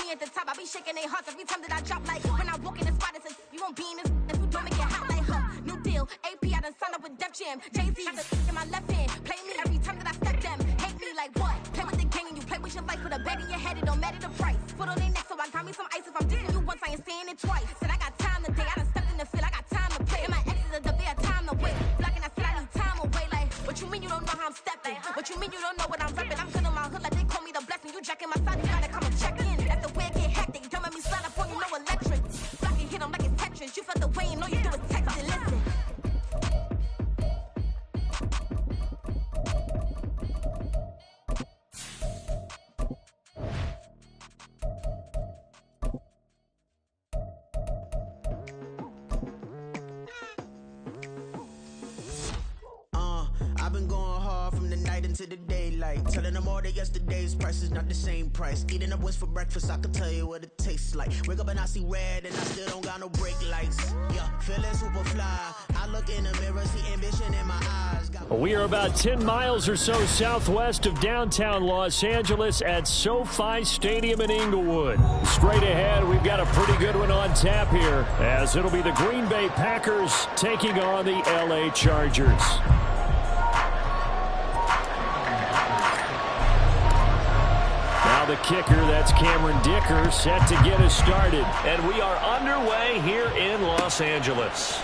me at the top, I be shaking their hearts every time that I drop. Like when I walk in the spot, it says you won't be in this. If you don't make it hot like new deal. AP, I done signed up with Def Jam. Jay-Z got the in my left hand. Play me every time that I step them. Hate me like what? Play with the gang and you play with your life with a bed in your head. It don't matter the price. Foot on their neck, so I got me some ice. If I'm dissing you once, I ain't saying it twice. Said I got time today. I done stepped in the field. I got time to play. And my exes are up there, time to wait. Blocking, I said I need time away. Like what you mean you don't know how I'm stepping? What you mean you don't know what I'm repping? I'm good in my hood like they call me the blessing. You jacking my side, you gotta come and check in. That's the way I get hectic. Don't make me slide up on you, no electric. Blocking, hit them like it's Tetris. You felt the way and all you do is text and listen. I've been going hard from the night into the daylight, telling them all that yesterday's price is not the same price. Eating up what's for breakfast, I can tell you what it tastes like. Wake up and I see red and I still don't got no brake lights. Yeah, feeling super fly. I look in the mirror, see ambition in my eyes. We are about 10 miles or so southwest of downtown Los Angeles at SoFi Stadium in Inglewood. Straight ahead, we've got a pretty good one on tap here, as it'll be the Green Bay Packers taking on the LA Chargers. The kicker, that's Cameron Dicker, set to get us started. And we are underway here in Los Angeles.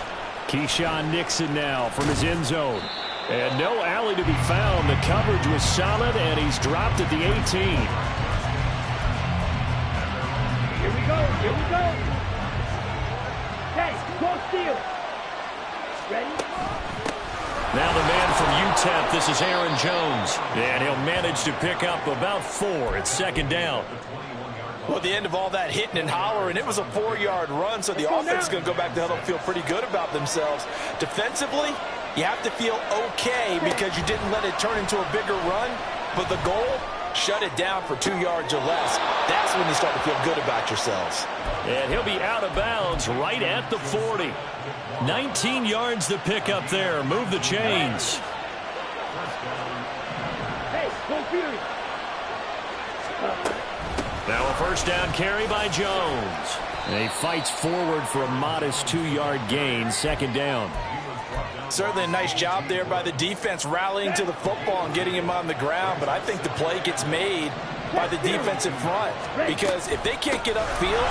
Keyshawn Nixon now from his end zone. And no alley to be found. The coverage was solid, and he's dropped at the 18. Here we go, here we go. Hey, go steal. Ready? Now the man from UTEP, this is Aaron Jones. And he'll manage to pick up about 4 at second down. Well, at the end of all that hitting and hollering, it was a 4-yard run, so the offense is going to go back to huddle and feel pretty good about themselves. Defensively, you have to feel okay because you didn't let it turn into a bigger run, but the goal, shut it down for 2 yards or less. That's when you start to feel good about yourselves. And he'll be out of bounds right at the 40. 19 yards to pick up there. Move the chains. Hey, go Fury. Now a first down carry by Jones. And he fights forward for a modest 2-yard gain. Second down. Certainly a nice job there by the defense rallying to the football and getting him on the ground, but I think the play gets made by the defensive front because if they can't get upfield,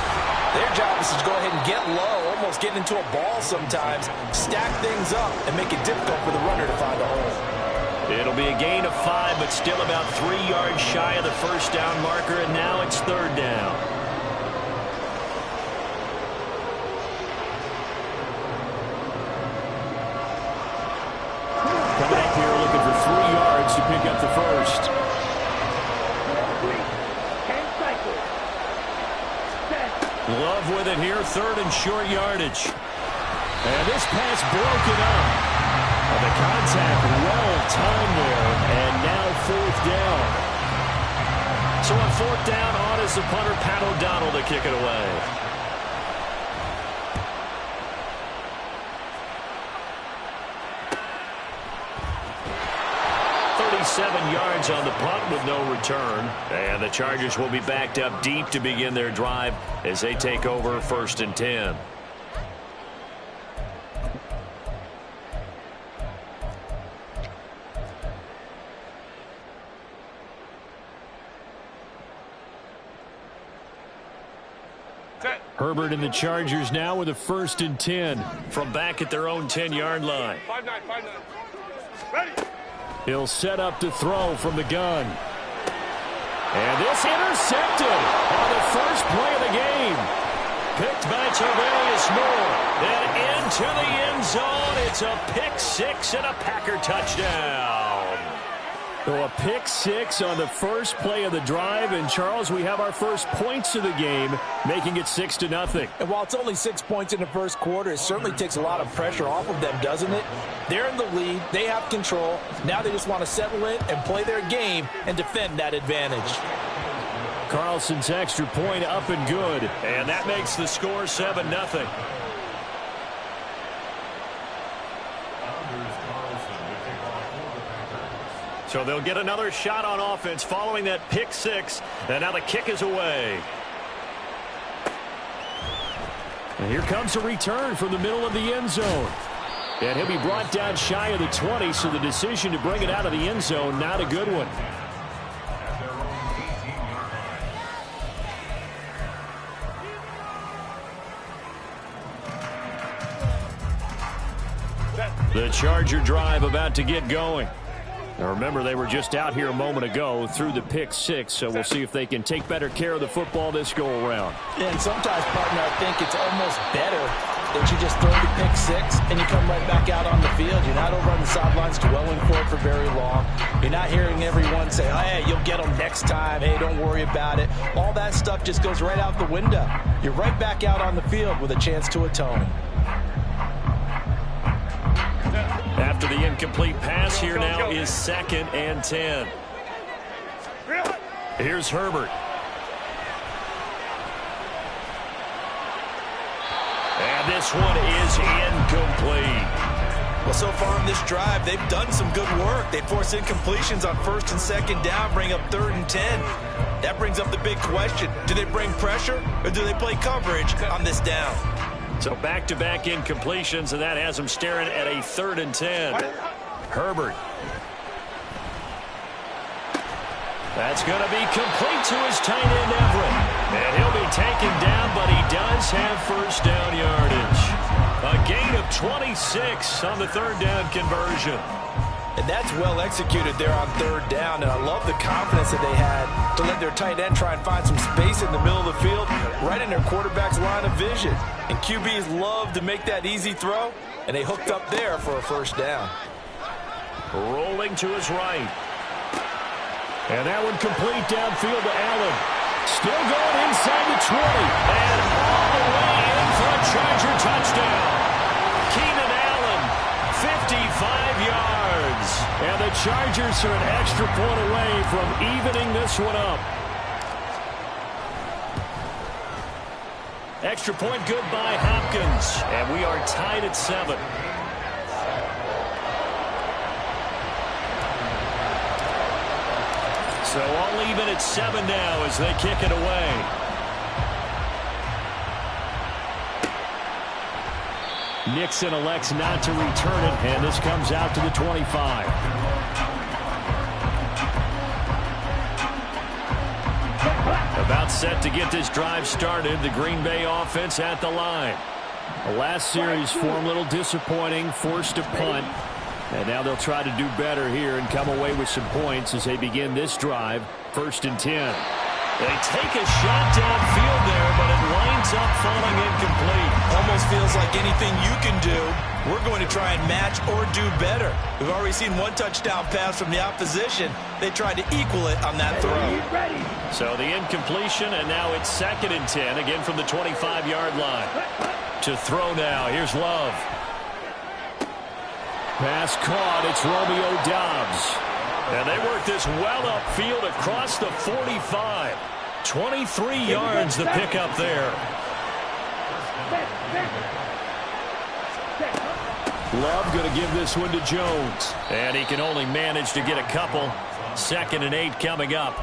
their job is to go ahead and get low, almost get into a ball sometimes, stack things up, and make it difficult for the runner to find a hole. It'll be a gain of 5, but still about 3 yards shy of the first down marker, and now it's third down. Coming up here looking for 3 yards to pick up the first. Love with it here, third and short yardage. And this pass broken up. The contact well timed there, and now fourth down. So on fourth down, on is the punter, Pat O'Donnell, to kick it away. .37 yards on the punt with no return. And the Chargers will be backed up deep to begin their drive as they take over first and 10. Herbert and the Chargers now with a first and 10 from back at their own 10-yard line. 5-9. Ready. He'll set up to throw from the gun. And this intercepted on the first play of the game. Picked by Tavarius Moore. And into the end zone. It's a pick six and a Packer touchdown. So a pick six on the first play of the drive. And, Charles, we have our first points of the game, making it 6-0. And while it's only 6 points in the first quarter, it certainly takes a lot of pressure off of them, doesn't it? They're in the lead. They have control. Now they just want to settle in and play their game and defend that advantage. Carlson's extra point up and good. And that makes the score 7-0. So they'll get another shot on offense following that pick six. And now the kick is away. And here comes a return from the middle of the end zone. And he'll be brought down shy of the 20, so the decision to bring it out of the end zone, not a good one. The Charger drive about to get going. Now remember, they were just out here a moment ago through the pick 6, so we'll see if they can take better care of the football this go-around. Yeah, and sometimes, partner, I think it's almost better that you just throw the pick 6 and you come right back out on the field. You're not over on the sidelines dwelling for it for very long. You're not hearing everyone say, oh, hey, you'll get them next time. Hey, don't worry about it. All that stuff just goes right out the window. You're right back out on the field with a chance to atone. After the incomplete pass, here now is 2nd and 10. Here's Herbert. And this one is incomplete. Well, so far in this drive, they've done some good work. They force incompletions on 1st and 2nd down, bring up 3rd and 10. That brings up the big question. Do they bring pressure or do they play coverage on this down? So back-to-back incompletions, and that has them staring at a 3rd and 10. Herbert. That's going to be complete to his tight end, Everett. And he'll be taken down, but he does have first down yardage. A gain of 26 on the 3rd down conversion. And that's well executed there on 3rd down, and I love the confidence that they had to let their tight end try and find some space in the middle of the field, right in their quarterback's line of vision. And QBs love to make that easy throw, and they hooked up there for a first down. Rolling to his right. And that one complete downfield to Allen. Still going inside the 20. And all the way in for a Charger touchdown. Keenan Allen, 55 yards. And the Chargers are an extra point away from evening this one up. Extra point good by Hopkins. And we are tied at 7. So all even at 7 now as they kick it away. Nixon elects not to return it, and this comes out to the 25. About set to get this drive started, the Green Bay offense at the line. The last series for them a little disappointing, forced a punt. And now they'll try to do better here and come away with some points as they begin this drive. 1st and 10. They take a shot downfield there, but it winds up falling incomplete. Almost feels like anything you can do, we're going to try and match or do better. We've already seen one touchdown pass from the opposition. They tried to equal it on that throw. So the incompletion, and now it's 2nd and 10, again from the 25-yard line. To throw now, here's Love. Pass caught, it's Romeo Doubs. And they work this well upfield across the 45. 23 yards the pickup there. Love going to give this one to Jones. And he can only manage to get a couple. 2nd and 8 coming up.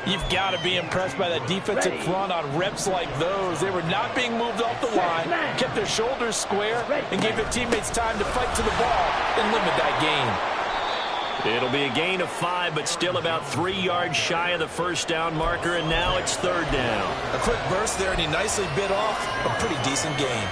You've got to be impressed by that defensive front on reps like those. They were not being moved off the line, kept their shoulders square, and gave their teammates time to fight to the ball and limit that gain. It'll be a gain of 5, but still about 3 yards shy of the first down marker, and now it's 3rd down. A quick burst there, and he nicely bit off a pretty decent gain.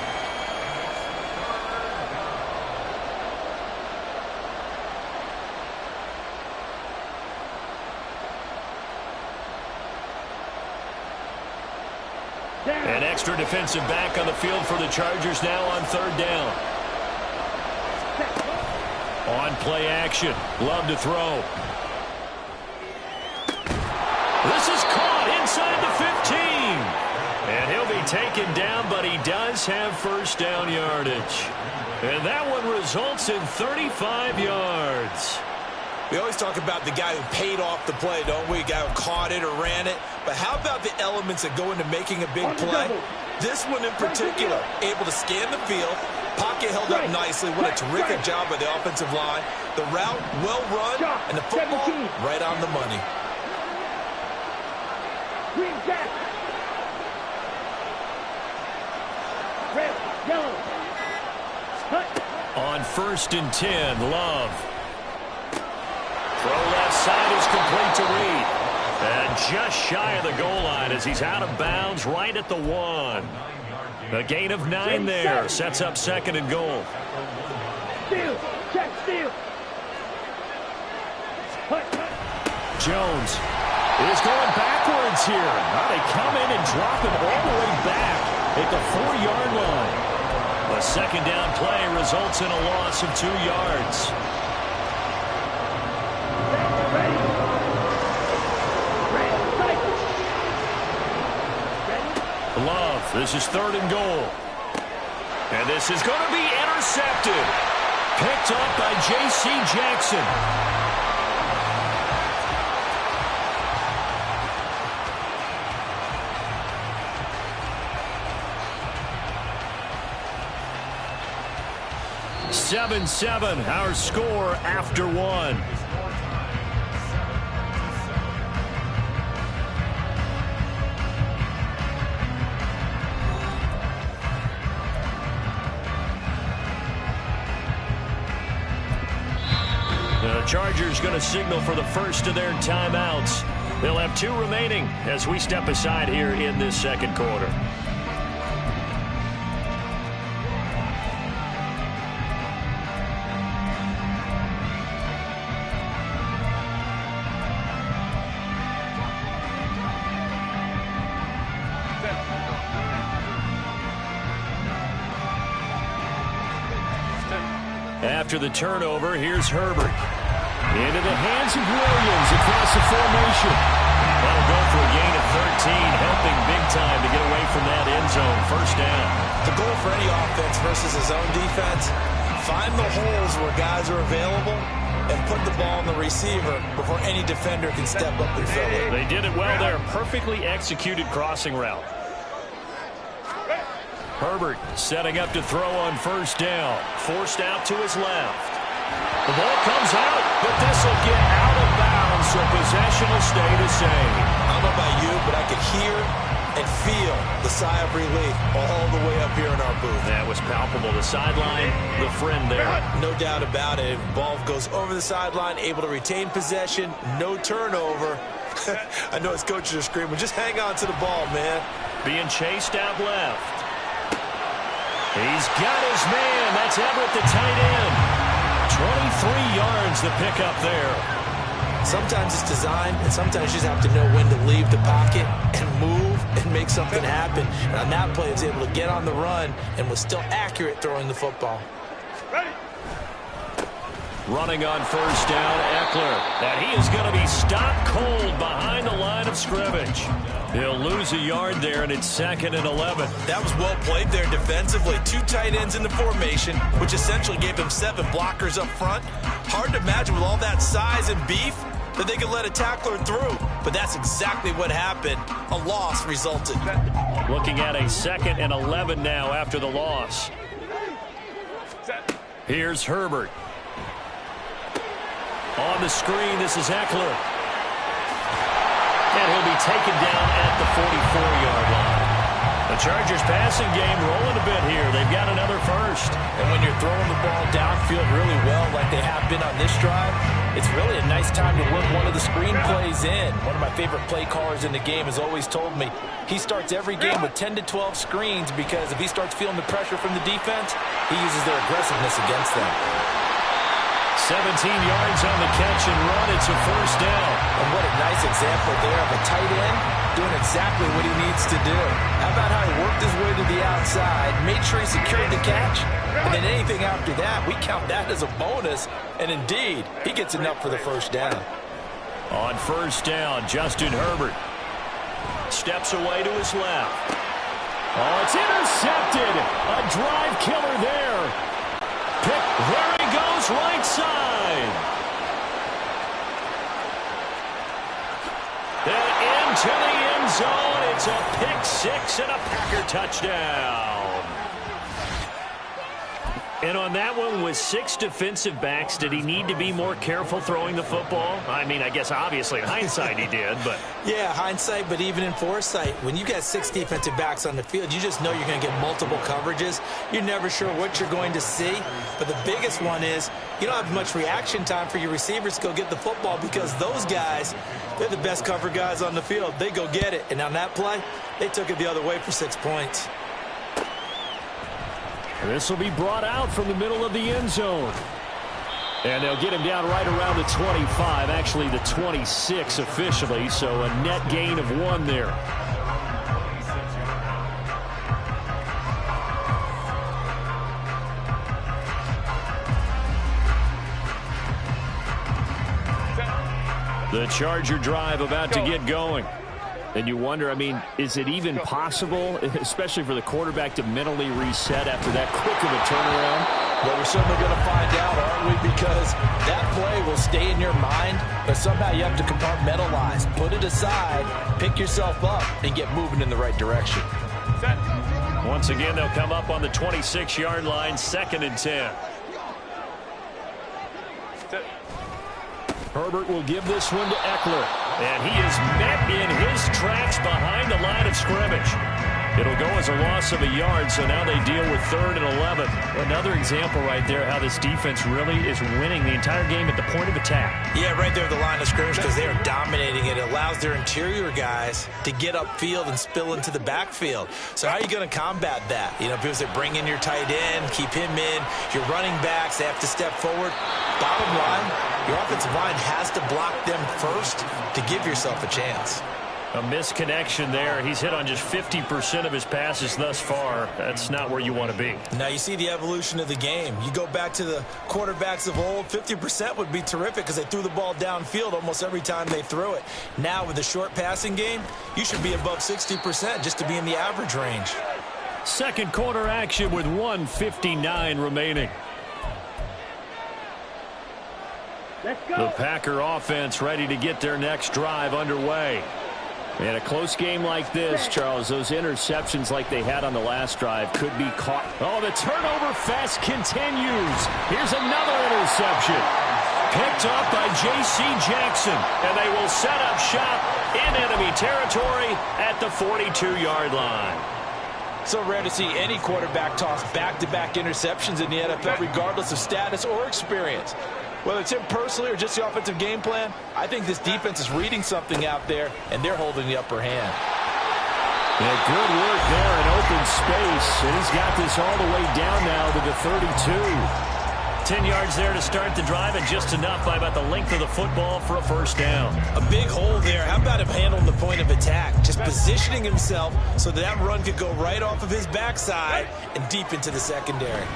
An extra defensive back on the field for the Chargers now on 3rd down. On play action. Love to throw. This is caught inside the 15. And he'll be taken down, but he does have first down yardage. And that one results in 35 yards. We always talk about the guy who paid off the play, don't we? The guy who caught it or ran it. But how about the elements that go into making a big play? This one in particular, able to scan the field, pocket held up nicely. What a terrific job by the offensive line. The route, well run, and the football, right on the money. Yellow. Cut. On 1st and 10, Love. Throw left side is complete to Reed. And just shy of the goal line as he's out of bounds right at the 1. A gain of 9 there. Sets up 2nd and goal. Steal. Check steal. Cut. Jones is going backwards here. Now they come in and drop him all the way back at the 4-yard line. A 2nd down play results in a loss of 2 yards. Love, this is 3rd and goal. And this is going to be intercepted. Picked up by J.C. Jackson. (7-7) our score after 1. The Chargers going to signal for the first of their timeouts. They'll have 2 remaining as we step aside here in this 2nd quarter. After the turnover, here's Herbert. Into the hands of Williams across the formation. That'll go for a gain of 13, helping big time to get away from that end zone. 1st down. The goal for any offense versus his own defense, find the holes where guys are available and put the ball on the receiver before any defender can step up and fill it. They did it well there. Perfectly executed crossing route. Herbert setting up to throw on 1st down. Forced out to his left. The ball comes out, but this will get out of bounds, so possession will stay the same. I don't know about you, but I could hear and feel the sigh of relief all the way up here in our booth. That was palpable. The sideline, the friend there. No doubt about it. Ball goes over the sideline, able to retain possession, no turnover. I know his coaches are screaming, just hang on to the ball, man. Being chased out left. He's got his man. That's Everett, the tight end. 23 yards the pickup there. Sometimes it's design, and sometimes you just have to know when to leave the pocket and move and make something happen. And on that play, he was able to get on the run and was still accurate throwing the football. Ready. Running on 1st down, Eckler. And he is going to be stopped cold behind the line of scrimmage. He'll lose a yard there, and it's 2nd and 11. That was well played there defensively. 2 tight ends in the formation, which essentially gave him 7 blockers up front. Hard to imagine with all that size and beef that they could let a tackler through. But that's exactly what happened. A loss resulted. Looking at a 2nd and 11 now after the loss. Here's Herbert. On the screen, this is Eckler. And he'll be taken down at the 44-yard line. The Chargers passing game rolling a bit here. They've got another first. And when you're throwing the ball downfield really well like they have been on this drive, it's really a nice time to work one of the screen plays in. One of my favorite play callers in the game has always told me he starts every game with 10 to 12 screens because if he starts feeling the pressure from the defense, he uses their aggressiveness against them. 17 yards on the catch and run. It's a 1st down. And what a nice example there of a tight end doing exactly what he needs to do. How about how he worked his way to the outside, made sure he secured the catch, and then anything after that, we count that as a bonus. And indeed, he gets enough for the 1st down. On 1st down, Justin Herbert steps away to his left. Oh, it's intercepted. A drive killer there. There he goes, right side. And into the end zone. It's a pick 6 and a Packer touchdown. And on that one, with 6 defensive backs, did he need to be more careful throwing the football? I mean, I guess obviously in hindsight he did, but... Yeah, hindsight, but even in foresight, when you got 6 defensive backs on the field, you just know you're going to get multiple coverages. You're never sure what you're going to see. But the biggest one is you don't have much reaction time for your receivers to go get the football because those guys, they're the best cover guys on the field. They go get it. And on that play, they took it the other way for 6 points. This will be brought out from the middle of the end zone. And they'll get him down right around the 25, actually the 26 officially, so a net gain of 1 there. The Charger drive about to get going. And you wonder, I mean, is it even possible, especially for the quarterback, to mentally reset after that quick of a turnaround? Well, we're certainly going to find out, aren't we? Because that play will stay in your mind, but somehow you have to compartmentalize, put it aside, pick yourself up, and get moving in the right direction. Once again, they'll come up on the 26-yard line, 2nd and 10. Herbert will give this one to Eckler. And he is met in his tracks behind the line of scrimmage. It'll go as a loss of a yard, so now they deal with 3rd and 11. Another example right there how this defense really is winning the entire game at the point of attack. Yeah, right there at the line of scrimmage because they are dominating it. It allows their interior guys to get upfield and spill into the backfield. So how are you going to combat that? You know, because they bring in your tight end, keep him in. Your running backs, they have to step forward. Bottom line, your offensive line has to block them first to give yourself a chance. A misconnection there. He's hit on just 50% of his passes thus far. That's not where you want to be. Now you see the evolution of the game. You go back to the quarterbacks of old, 50% would be terrific because they threw the ball downfield almost every time they threw it. Now with the short passing game, you should be above 60% just to be in the average range. Second quarter action with 1:59 remaining. Let's go. The Packer offense ready to get their next drive underway. In a close game like this, Charles, those interceptions like they had on the last drive could be caught. Oh, the turnover fest continues. Here's another interception. Picked up by J.C. Jackson, and they will set up shop in enemy territory at the 42-yard line. So rare to see any quarterback toss back-to-back interceptions in the NFL, regardless of status or experience. Whether it's him personally or just the offensive game plan, I think this defense is reading something out there, and they're holding the upper hand. Yeah, good work there in open space, and he's got this all the way down now to the 32. 10 yards there to start the drive, and just enough by about the length of the football for a first down. A big hole there. How about him handling the point of attack? Just positioning himself so that run could go right off of his backside and deep into the secondary.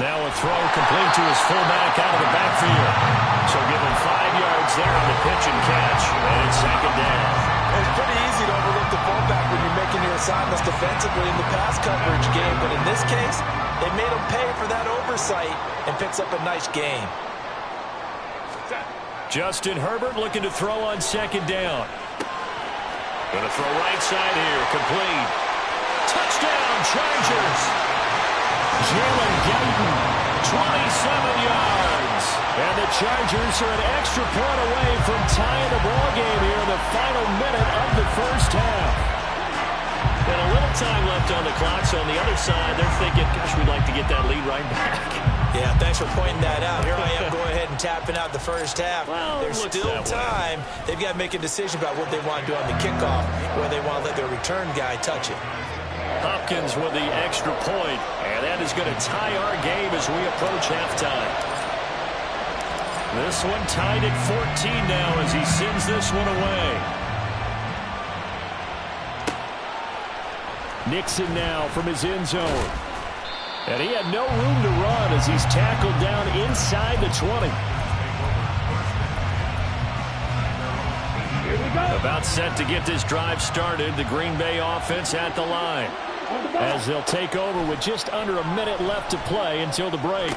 Now a throw complete to his fullback out of the backfield. So give him 5 yards there on the pitch and catch, and it's 2nd down. It's pretty easy to overlook the fullback when you're making your assignments defensively in the pass coverage game, but in this case, they made him pay for that oversight and picks up a nice gain. Justin Herbert looking to throw on 2nd down. Going to throw right side here, complete. Touchdown, Chargers. Jalen Guyton, 27 yards. And the Chargers are an extra point away from tying the ball game here in the final minute of the first half. And a little time left on the clock, so on the other side, they're thinking, gosh, we'd like to get that lead right back. Yeah, thanks for pointing that out. Here I am going ahead and tapping out the first half. Well, there's still time. They've got to make a decision about what they want to do on the kickoff, where they want to let their return guy touch it. Hopkins with the extra point, and that is going to tie our game as we approach halftime. This one tied at 14 now as he sends this one away. Nixon now from his end zone. And he had no room to run as he's tackled down inside the 20. Here we go. About set to get this drive started, the Green Bay offense at the line. As they'll take over with just under a minute left to play until the break.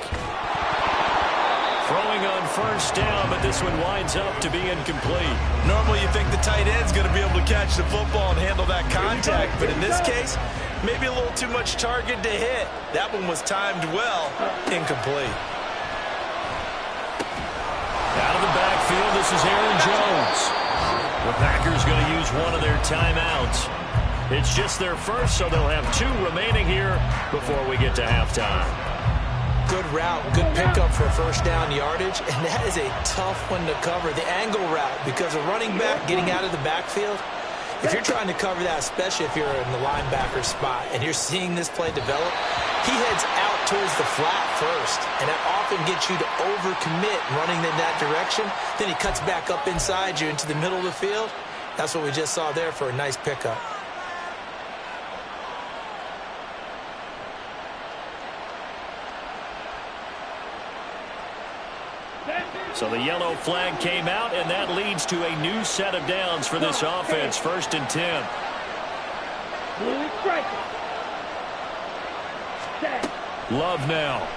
Throwing on first down, but this one winds up to be incomplete. Normally you think the tight end's going to be able to catch the football and handle that contact, but in this case, maybe a little too much target to hit. That one was timed well, incomplete. Out of the backfield, this is Aaron Jones. The Packers going to use one of their timeouts. It's just their first, so they'll have 2 remaining here before we get to halftime. Good route, good pickup for first down yardage, and that is a tough one to cover. The angle route, because a running back getting out of the backfield, if you're trying to cover that, especially if you're in the linebacker spot and you're seeing this play develop, he heads out towards the flat first, and that often gets you to overcommit running in that direction. Then he cuts back up inside you into the middle of the field. That's what we just saw there for a nice pickup. So the yellow flag came out, and that leads to a new set of downs for this offense. 1st and 10. Love now.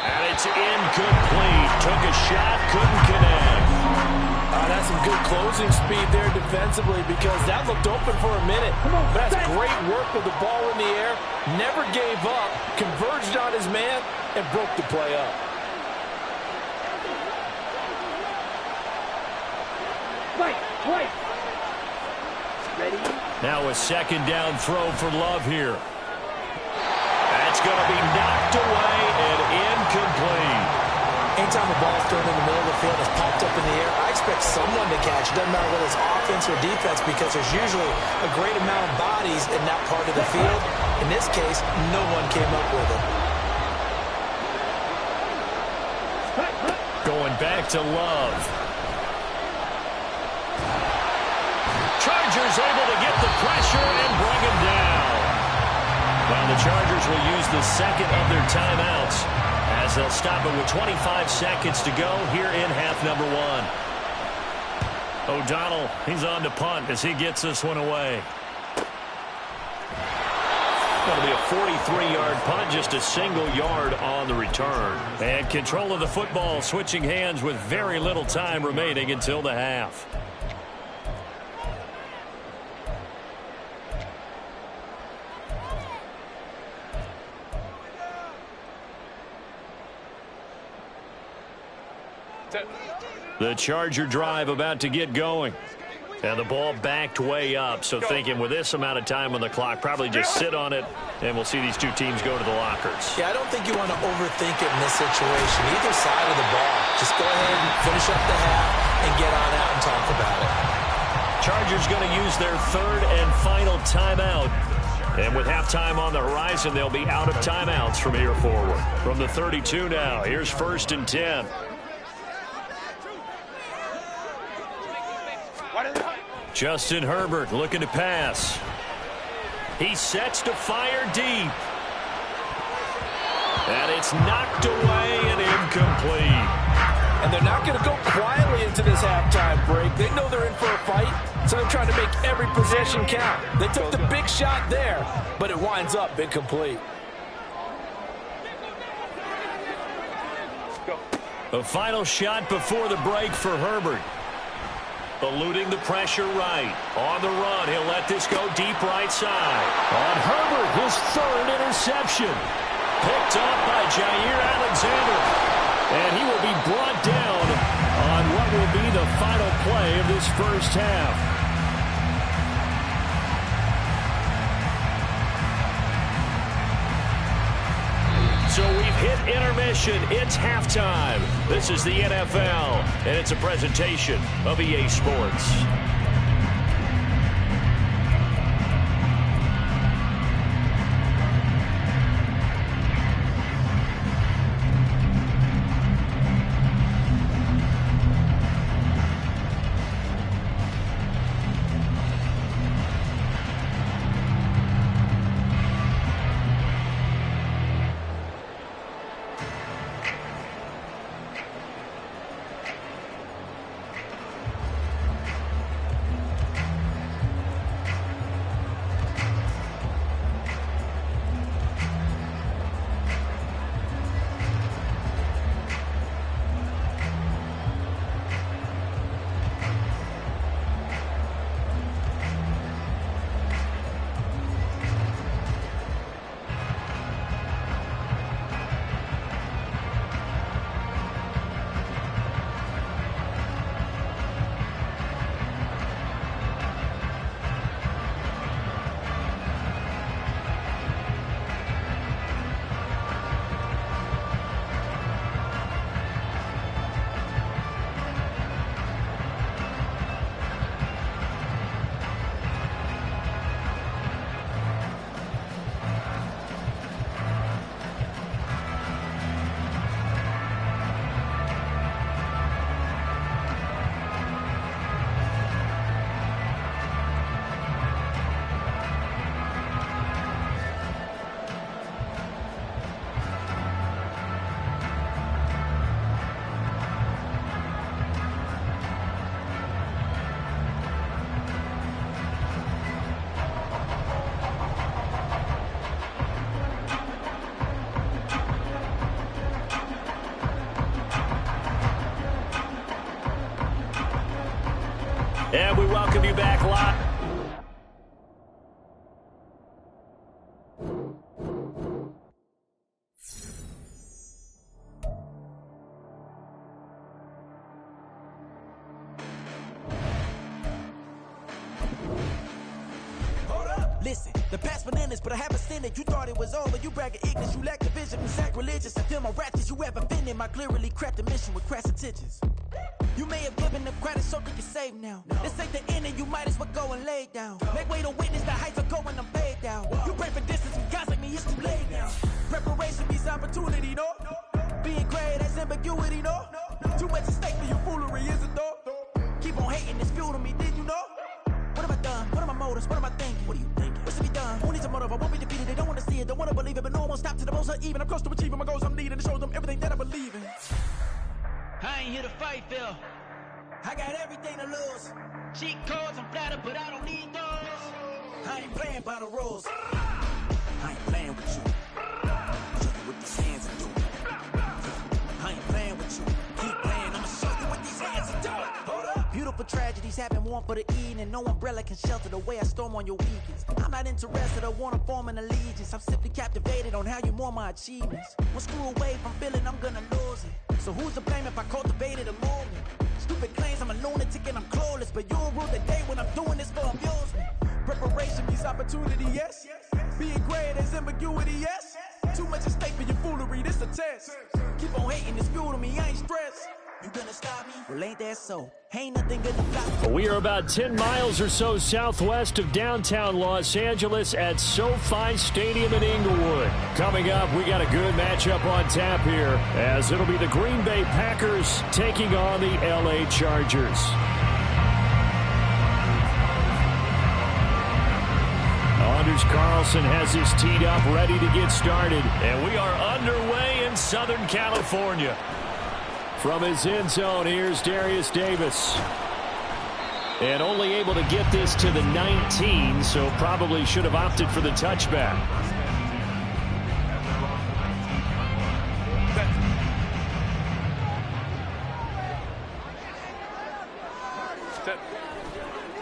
And it's incomplete. Took a shot, couldn't connect. That's some good closing speed there defensively, because that looked open for a minute. But that's great work with the ball in the air. Never gave up, converged on his man, and broke the play up. Right. Ready? Now a 2nd down throw for Love here. That's going to be knocked away and incomplete. Anytime a ball's thrown in the middle of the field, it's popped up in the air, I expect someone to catch. It doesn't matter whether it's offense or defense, because there's usually a great amount of bodies in that part of the field. In this case, no one came up with it. Going back to Love. Chargers able to get the pressure and bring him down. Well, the Chargers will use the 2nd of their timeouts, as they'll stop it with 25 seconds to go here in half number 1. O'Donnell, he's on to punt as he gets this one away. Going to be a 43-yard punt, just a single yard on the return. And control of the football switching hands with very little time remaining until the half. The Charger drive about to get going. And the ball backed way up, so thinking with this amount of time on the clock, probably just sit on it, and we'll see these 2 teams go to the lockers. Yeah, I don't think you want to overthink it in this situation. Either side of the ball. Just go ahead and finish up the half and get on out and talk about it. Chargers going to use their 3rd and final timeout. And with halftime on the horizon, they'll be out of timeouts from here forward. From the 32 now, here's 1st and 10. Justin Herbert looking to pass. He sets to fire deep. And it's knocked away and incomplete. And they're not going to go quietly into this halftime break. They know they're in for a fight, so they're trying to make every possession count. They took the big shot there, but it winds up incomplete. The final shot before the break for Herbert. Eluding the pressure right. On the run, he'll let this go deep right side. On Herbert, his 3rd interception. Picked up by Jair Alexander. And he will be brought down on what will be the final play of this first half. So we've hit intermission. It's halftime. This is the NFL, and it's a presentation of EA Sports. And we welcome you back live. Listen, the past bananas, but I haven't seen it. You thought it was over, you bragging ignorance, you lack the vision, you sacrilegious. I feel my wrath as you ever offended my clearly crafted mission with crass intentions. You may have given them credit so they can save now. This ain't the end and you might as well go and lay down. Make way to witness the heights of going, I'm paid down. You pray for distance with guys like me, it's too late now. Preparation means opportunity, no? Being great, that's ambiguity, no? Too much at stake for your foolery, is it though? Keep on hating, it's fuel to me, did you know? What have I done? What are my motives? What am I thinking? What are you thinking? What's to be done? Who needs a motive? I won't be defeated. They don't want to see it, don't want to believe it, but no one will stop to the most even. I'm close to achieving my goals. I'm needing to show them everything that I believe in. I ain't here to fight, Phil. I got everything to lose. Cheat codes, I'm flattered, but I don't need those. I ain't playing by the rules. I ain't playing with you. Show you what these hands are doing. I ain't playing with you. Keep playing, I'ma show you what these hands are doing. Hold up. Beautiful tragedies happen, one for the eating, and no umbrella can shelter the way I storm on your weekends. I'm not interested, I wanna form an allegiance. I'm simply captivated on how you mourn my achievements. One screw away from feeling I'm gonna lose it. So who's to blame if I cultivated a movement? Stupid claims I'm a lunatic and I'm clueless, but you'll rule the day when I'm doing this for amusement. Preparation means opportunity, yes. Being great as ambiguity, yes. Too much at stake for your foolery, this a test. Keep on hating, it's fuel to me, I ain't stressed. You gonna stop me? Well, ain't that so? Ain't nothing gonna stop me. We are about 10 miles or so southwest of downtown Los Angeles at SoFi Stadium in Inglewood. Coming up, we got a good matchup on tap here, as it'll be the Green Bay Packers taking on the LA Chargers. Anders Carlson has his teed up, ready to get started, and we are underway in Southern California. From his end zone, here's Darius Davis. And only able to get this to the 19, so probably should have opted for the touchback.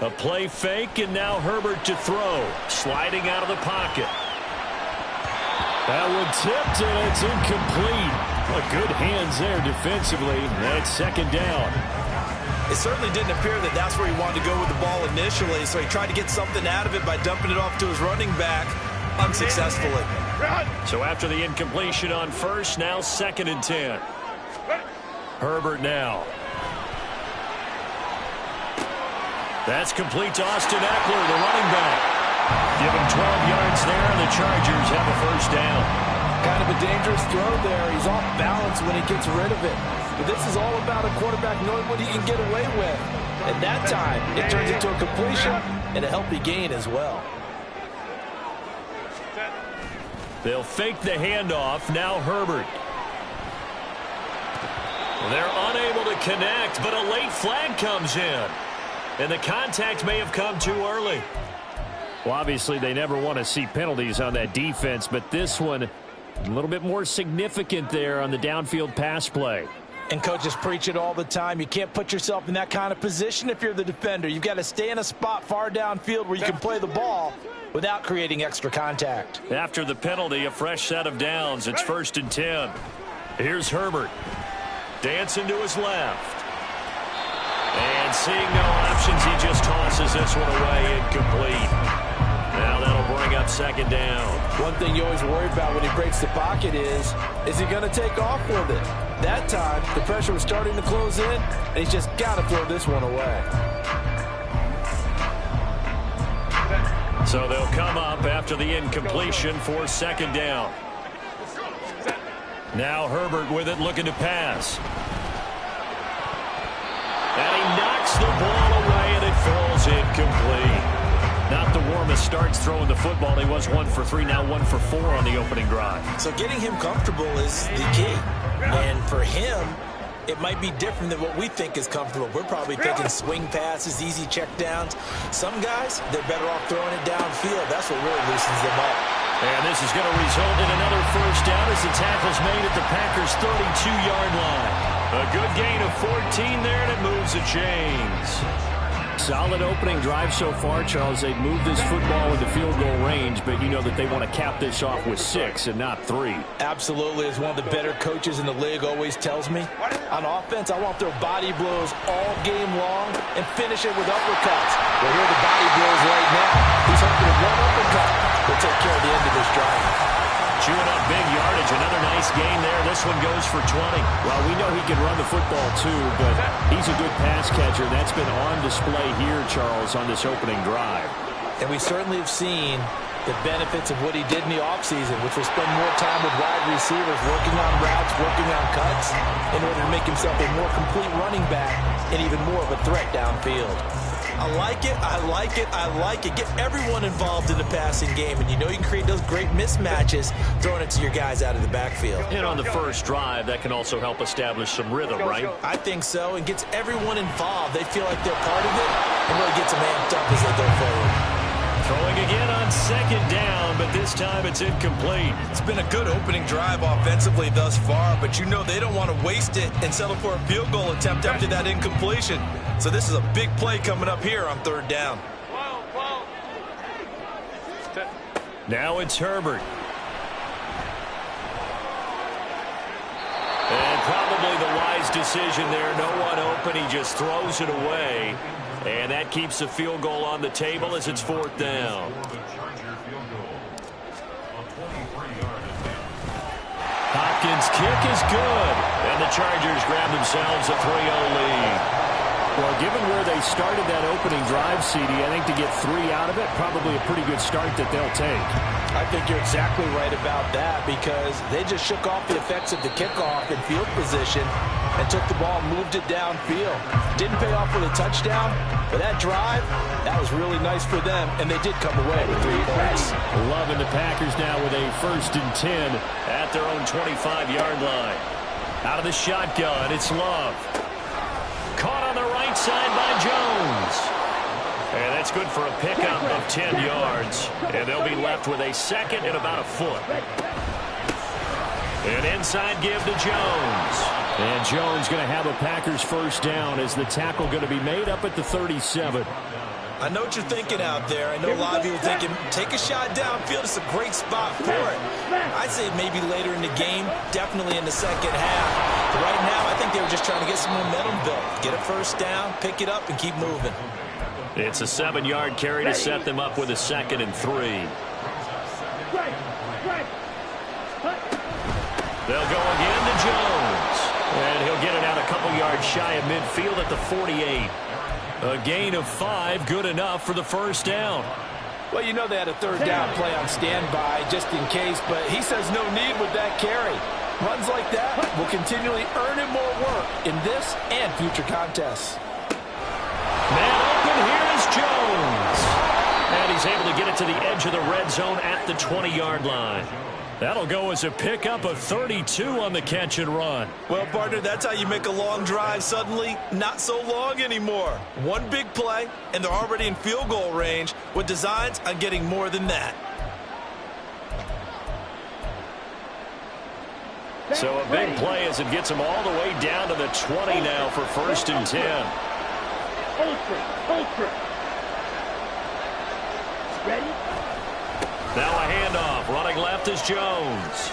A play fake, and now Herbert to throw. Sliding out of the pocket. That one tipped, and it's incomplete. Well, good hands there defensively. That's second down. It certainly didn't appear that that's where he wanted to go with the ball initially, so he tried to get something out of it by dumping it off to his running back unsuccessfully. So after the incompletion on first, now 2nd and 10. Herbert now. That's complete to Austin Eckler, the running back. Give him 12 yards there, and the Chargers have a first down. Kind of a dangerous throw there. He's off balance when he gets rid of it. But this is all about a quarterback knowing what he can get away with. At that time, it turns into a completion and a healthy gain as well. They'll fake the handoff. Now Herbert. They're unable to connect, but a late flag comes in. And the contact may have come too early. Well, obviously, they never want to see penalties on that defense, but this one a little bit more significant there on the downfield pass play. And coaches preach it all the time. You can't put yourself in that kind of position if you're the defender. You've got to stay in a spot far downfield where you can play the ball without creating extra contact. After the penalty, a fresh set of downs. It's 1st and 10. Here's Herbert. Dancing to his left. And seeing no options, he just tosses this one away, incomplete. Now that'll bring up 2nd down. One thing you always worry about when he breaks the pocket is he going to take off with it? That time, the pressure was starting to close in, and he's just got to throw this one away. So they'll come up after the incompletion for 2nd down. Now Herbert with it, looking to pass. And he knocks the ball away, and it falls incomplete. Not the warmest starts throwing the football. He was 1 for 3, now 1 for 4 on the opening drive. So getting him comfortable is the key. And for him, it might be different than what we think is comfortable. We're probably thinking swing passes, easy checkdowns. Some guys, they're better off throwing it downfield. That's what really loosens them up. And this is going to result in another first down as the tackle's made at the Packers' 32-yard line. A good gain of 14 there, and it moves the chains. Solid opening drive so far, Charles. They've moved this football into field goal range, but you know that they want to cap this off with 6 and not 3. Absolutely. As one of the better coaches in the league always tells me, on offense, I want their body blows all game long and finish it with uppercuts. Well, here are the body blows right now. He's hoping that one uppercut will take care of the end of this drive. Chewing up big yardage. Another nice gain there. This one goes for 20. Well, we know he can run the football too, but he's a good pass catcher. That's been on display here, Charles, on this opening drive. And we certainly have seen the benefits of what he did in the offseason, which was spend more time with wide receivers, working on routes, working on cuts, in order to make himself a more complete running back and even more of a threat downfield. I like it, I like it, I like it. Get everyone involved in the passing game, and you know you can create those great mismatches throwing it to your guys out of the backfield. And on the first drive, that can also help establish some rhythm, right? I think so, and gets everyone involved. They feel like they're part of it, and really gets them amped up as they go forward. Throwing again on second down, but this time it's incomplete. It's been a good opening drive offensively thus far, but you know they don't want to waste it and settle for a field goal attempt after that incompletion. So this is a big play coming up here on third down. Now it's Herbert. And probably the wise decision there. No one open. He just throws it away. And that keeps the field goal on the table as it's fourth down. Hopkins' kick is good. And the Chargers grab themselves a 3-0 lead. Well, given where they started that opening drive, CD, I think to get 3 out of it, probably a pretty good start that they'll take. I think you're exactly right about that because they just shook off the effects of the kickoff in field position and took the ball and moved it downfield. Didn't pay off with a touchdown, but that drive, that was really nice for them, and they did come away with 3 points. Loving the Packers now with a 1st and 10 at their own 25-yard line. Out of the shotgun, it's Love. Caught on the right side by Jones. And that's good for a pickup of 10 yards. And they'll be left with a 2nd and about a foot. An inside give to Jones. And Jones going to have a Packers first down as the tackle going to be made up at the 37. I know what you're thinking out there. I know a lot of people thinking, take a shot downfield. It's a great spot for it. I'd say maybe later in the game, definitely in the second half. But right now, I think they were just trying to get some momentum built. Get a first down, pick it up, and keep moving. It's a 7-yard carry to set them up with a 2nd and 3. They'll go again to Jones. And he'll get it out a couple yards shy of midfield at the 48. A gain of 5, good enough for the first down. Well, you know they had a third down play on standby just in case, but he says no need with that carry. Runs like that will continually earn him more work in this and future contests. Man open, here is Jones. And he's able to get it to the edge of the red zone at the 20-yard line. That'll go as a pickup of 32 on the catch and run. Well, partner, that's how you make a long drive suddenly not so long anymore. One big play, and they're already in field goal range with designs on getting more than that. So a big play as it gets them all the way down to the 20 now for 1st and 10. Ultra. Ready? Now a handoff. Running left is Jones.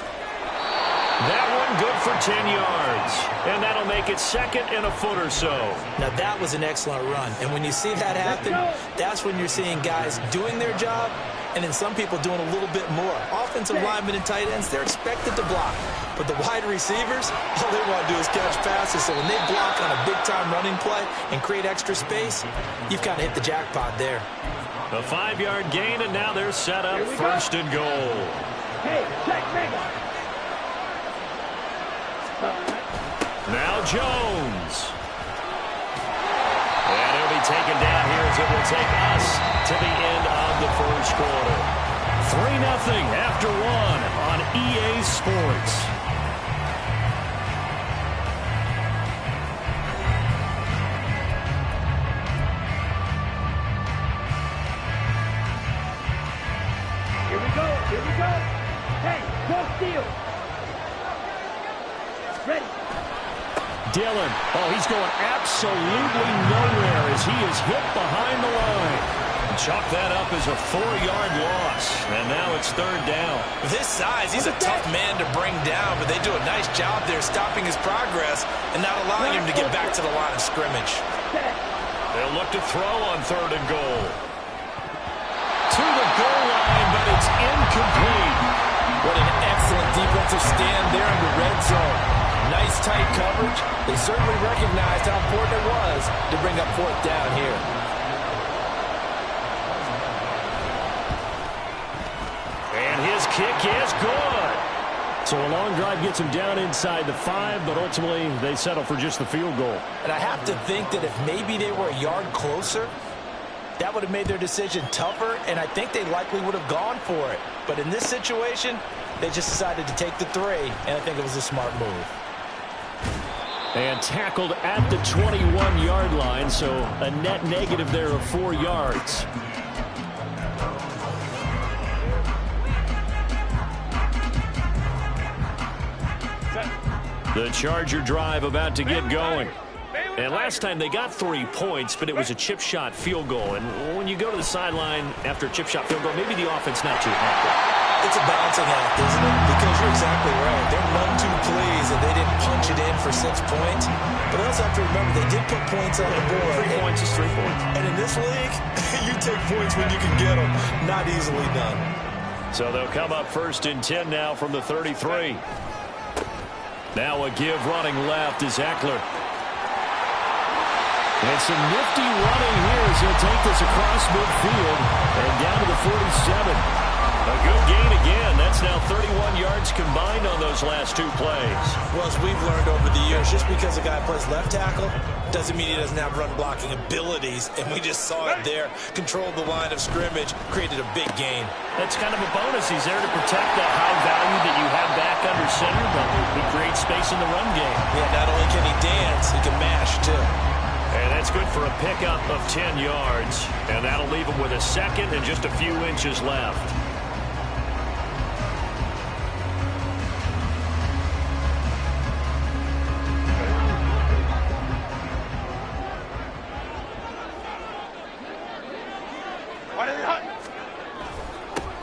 That one good for 10 yards. And that'll make it 2nd and a foot or so. Now that was an excellent run. And when you see that happen, that's when you're seeing guys doing their job and then some people doing a little bit more. Offensive linemen and tight ends, they're expected to block. But the wide receivers, all they want to do is catch passes. So when they block on a big-time running play and create extra space, you've kind of hit the jackpot there. A 5-yard gain, and now they're set up 1st and goal. Hey, check, mega. Now Jones. And he'll be taken down here as it will take us to the end of the first quarter. 3-0 after 1 on EA Sports. Here we go. Hey, no steal. Ready. Dillon. Oh, he's going absolutely nowhere as he is hit behind the line. Chalk that up as a 4-yard loss, and now it's third down. With his size, he's a tough man to bring down, but they do a nice job there stopping his progress and not allowing him to get back to the line of scrimmage. They'll look to throw on 3rd and goal. To the goal line, but it's incomplete. What an excellent defensive stand there in the red zone. Nice tight coverage. They certainly recognized how important it was to bring up 4th down here. And his kick is good. So a long drive gets him down inside the 5, but ultimately they settle for just the field goal. And I have to think that if maybe they were a yard closer, that would have made their decision tougher, and I think they likely would have gone for it. But in this situation, they just decided to take the 3, and I think it was a smart move. And tackled at the 21-yard line, so a net negative there of 4 yards. The Charger drive about to get going. And last time they got 3 points, but it was a chip shot field goal. And when you go to the sideline after a chip shot field goal, maybe the offense not too happy. It's a balancing act, isn't it? Because you're exactly right. They're none too pleased that they didn't punch it in for 6 points. But I also have to remember they did put points on the board. 3 points is 3 points. And in this league, you take points when you can get them. Not easily done. So they'll come up 1st and 10 now from the 33. Now a give running left is Eckler. And some nifty running here as he'll take this across midfield and down to the 47. A good gain again. That's now 31 yards combined on those last 2 plays. Well, as we've learned over the years, just because a guy plays left tackle doesn't mean he doesn't have run blocking abilities. And we just saw it there. Controlled the line of scrimmage, created a big gain. That's kind of a bonus. He's there to protect that high value that you have back under center, but he creates space in the run game. Yeah, not only can he dance, he can mash, too. And that's good for a pickup of 10 yards. And that'll leave him with a 2nd and just a few inches left.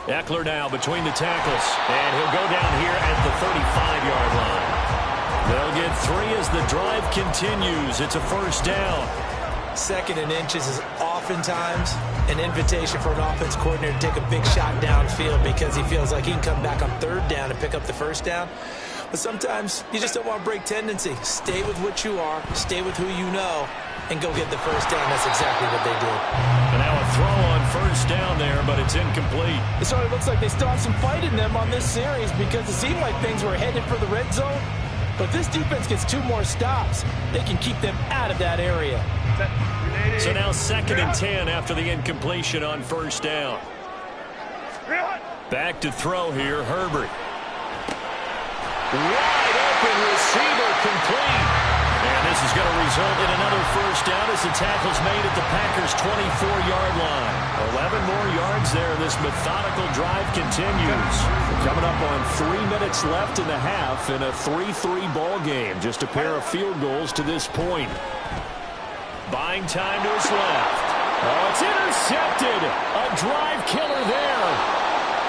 Eckler now between the tackles, and he'll go down here at the 35-yard line. They'll get 3 as the drive continues. It's a 1st down. 2nd and inches is oftentimes an invitation for an offense coordinator to take a big shot downfield because he feels like he can come back on 3rd down and pick up the 1st down. But sometimes you just don't want to break tendency. Stay with what you are, stay with who you know, and go get the 1st down. That's exactly what they did. And now a throw on 1st down there, but it's incomplete. It sort of looks like they still have some fight in them on this series because it seemed like things were headed for the red zone. But if this defense gets 2 more stops, they can keep them out of that area. So now 2nd and 10 after the incompletion on 1st down. Back to throw here, Herbert. Wide open receiver complete. And this is going to result in another 1st down as the tackle's made at the Packers' 24-yard line. 11 more yards there. This methodical drive continues. We're coming up on 3 minutes left in the half in a 3-3 ball game. Just a pair of field goals to this point. Buying time to his left. Oh, it's intercepted. A drive killer there.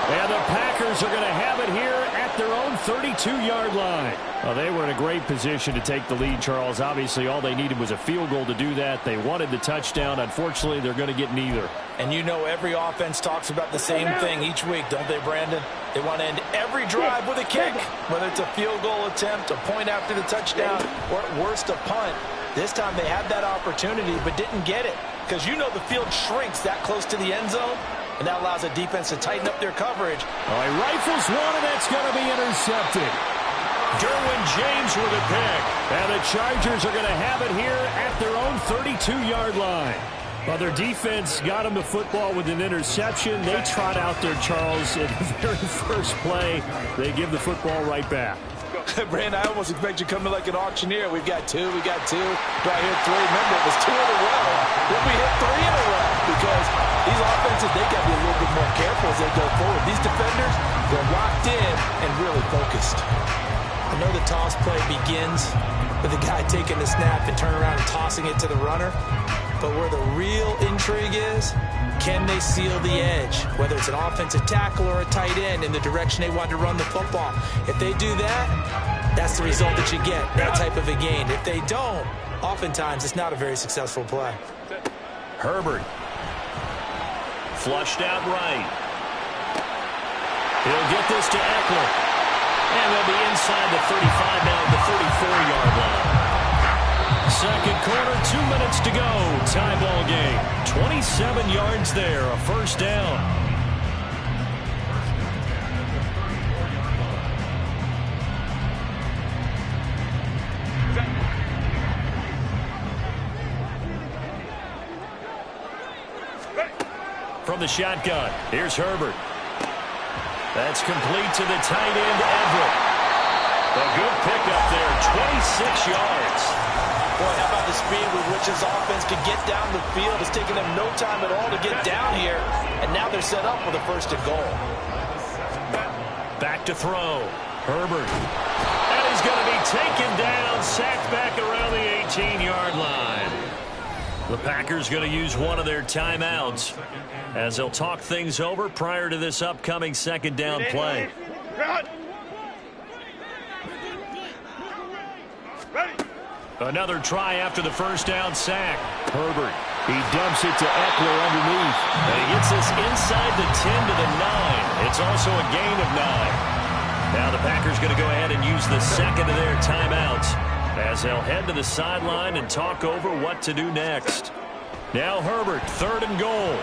And the Packers are going to have it here at their own 32-yard line. Well, they were in a great position to take the lead, Charles. Obviously, all they needed was a field goal to do that. They wanted the touchdown. Unfortunately, they're going to get neither. And you know every offense talks about the same thing each week, don't they, Brandon? They want to end every drive with a kick, whether it's a field goal attempt, a point after the touchdown, or at worst, a punt. This time they had that opportunity but didn't get it because you know the field shrinks that close to the end zone. And that allows the defense to tighten up their coverage. Oh, he rifles one, and that's going to be intercepted. Derwin James with a pick. And the Chargers are going to have it here at their own 32-yard line. Well, their defense got them the football with an interception. They trot out there, Charles, in the very first play. They give the football right back. Brandon, I almost expect you coming like an auctioneer. We've got 2, we got 2. Do I hit 3? Remember, it was 2 in a row. Then we hit 3 in a row because these offenses, they got to be a little bit more careful as they go forward. These defenders, they're locked in and really focused. I know the toss play begins with the guy taking the snap and turning around and tossing it to the runner. But where the real intrigue is, can they seal the edge? Whether it's an offensive tackle or a tight end in the direction they want to run the football. If they do that, that's the result that you get, that type of a gain. If they don't, oftentimes it's not a very successful play. Herbert. Flushed out right. He'll get this to Eckler. And they'll be inside the 35 now at the 34-yard line. Second quarter, 2 minutes to go. Tie ball game. 27 yards there, a first down. From the shotgun, here's Herbert. That's complete to the tight end, Everett. A good pickup there, 26 yards. Boy, how about the speed with which this offense could get down the field? It's taken them no time at all to get down here, and now they're set up with a first and goal. Back to throw. Herbert. And he's going to be taken down, sacked back around the 18-yard line. The Packers going to use one of their timeouts as they'll talk things over prior to this upcoming second down play. Another try after the first down sack. Herbert. He dumps it to Eckler underneath. And he gets this inside the 10 to the 9. It's also a gain of 9. Now the Packers going to go ahead and use the second of their timeouts as they'll head to the sideline and talk over what to do next. Now Herbert, third and goal.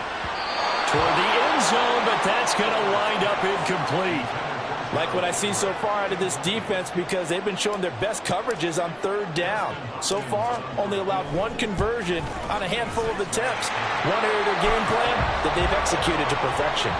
Toward the end zone, but that's going to wind up incomplete. Like what I see so far out of this defense, because they've been showing their best coverages on third down. So far, only allowed one conversion on a handful of attempts. One area of their game plan that they've executed to perfection.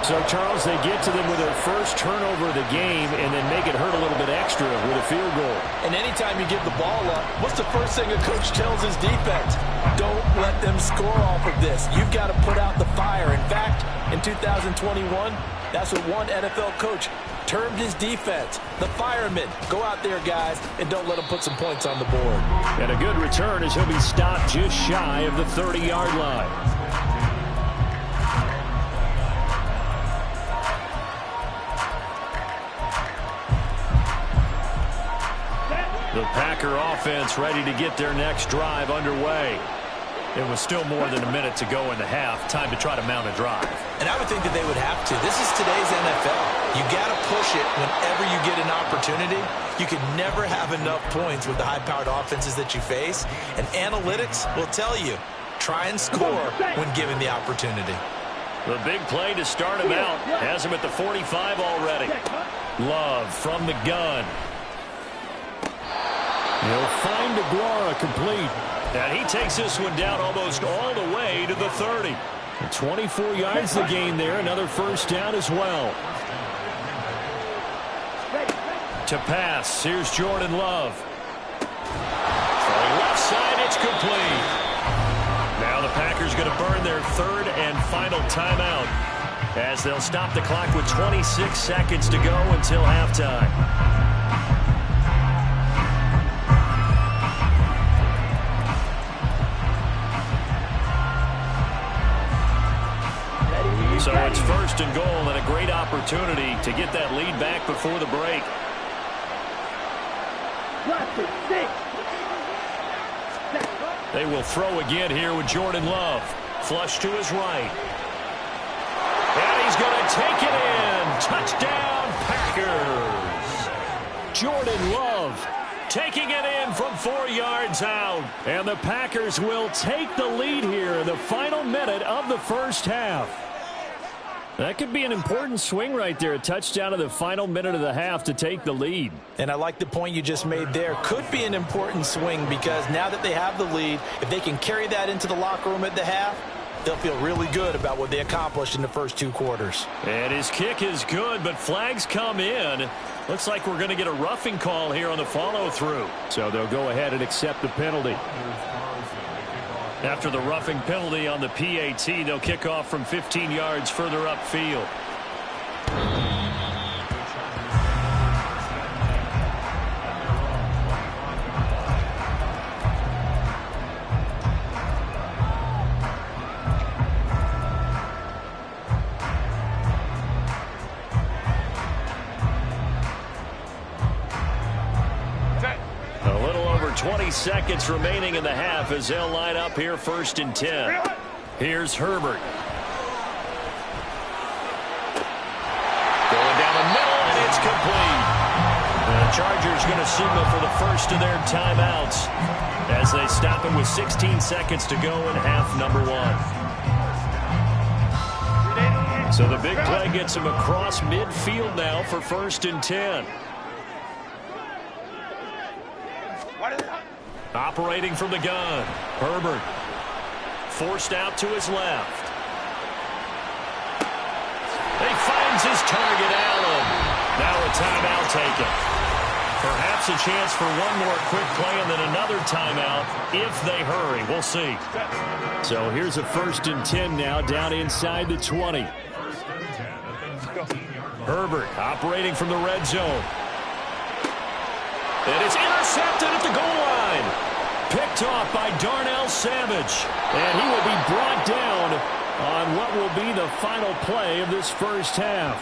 So, Charles, they get to them with their first turnover of the game and then make it hurt a little bit extra with a field goal. And anytime you give the ball up, what's the first thing a coach tells his defense? Don't let them score off of this. You've got to put out the fire. In fact, in 2021, that's what one NFL coach termed his defense. The firemen. Go out there, guys, and don't let them put some points on the board. And a good return as he'll be stopped just shy of the 30-yard line. The Packer offense ready to get their next drive underway. It was still more than a minute to go in the half. Time to try to mount a drive. And I would think that they would have to. This is today's NFL. You got to push it whenever you get an opportunity. You can never have enough points with the high-powered offenses that you face. And analytics will tell you, try and score when given the opportunity. The big play to start him out has him at the 45 already. Love from the gun. He'll find Aguara complete. And he takes this one down almost all the way to the 30. 24 yards the gain there. Another first down as well. To pass. Here's Jordan Love. Throwing left side. It's complete. Now the Packers going to burn their third and final timeout as they'll stop the clock with 26 seconds to go until halftime. So it's first and goal and a great opportunity to get that lead back before the break. They will throw again here with Jordan Love. Flush to his right. And he's going to take it in. Touchdown, Packers. Jordan Love taking it in from 4 yards out. And the Packers will take the lead here in the final minute of the first half. That could be an important swing right there. A touchdown in the final minute of the half to take the lead. And I like the point you just made there. Could be an important swing because now that they have the lead, if they can carry that into the locker room at the half, they'll feel really good about what they accomplished in the first 2 quarters. And his kick is good, but flags come in. Looks like we're going to get a roughing call here on the follow-through. So they'll go ahead and accept the penalty. After the roughing penalty on the PAT, they'll kick off from 15 yards further upfield. seconds remaining in the half as they'll line up here 1st and 10. Here's Herbert. Going down the middle, and it's complete. The Chargers going to signal for the first of their timeouts as they stop it with 16 seconds to go in half number 1. So the big play gets him across midfield now for 1st and 10. Operating from the gun, Herbert. Forced out to his left. He finds his target, Allen. Now a timeout taken. Perhaps a chance for one more quick play and then another timeout if they hurry. We'll see. So here's a 1st and 10 now down inside the 20. Herbert operating from the red zone. It is intercepted at the goal line. Picked off by Darnell Savage. And he will be brought down on what will be the final play of this first half.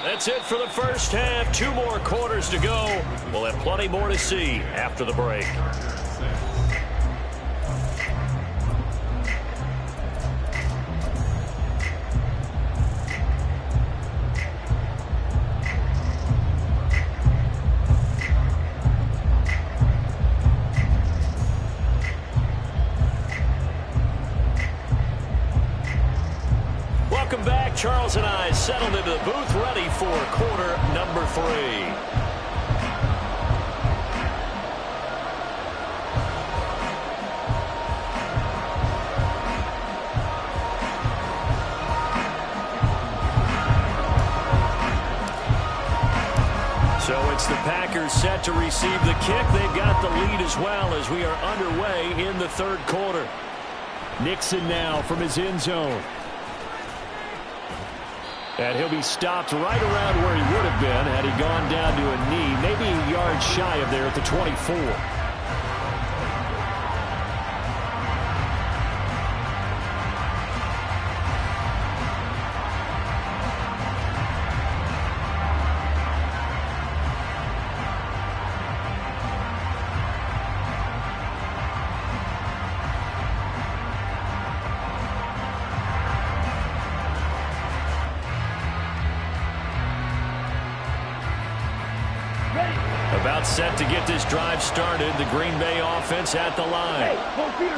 That's it for the first half. 2 more quarters to go. We'll have plenty more to see after the break. Welcome back. Charles and I settled into the booth, ready for quarter number 3. So it's the Packers set to receive the kick. They've got the lead as well as we are underway in the 3rd quarter. Nixon now from his end zone. And he'll be stopped right around where he would have been had he gone down to a knee, maybe a yard shy of there at the 24. About set to get this drive started. The Green Bay offense at the line.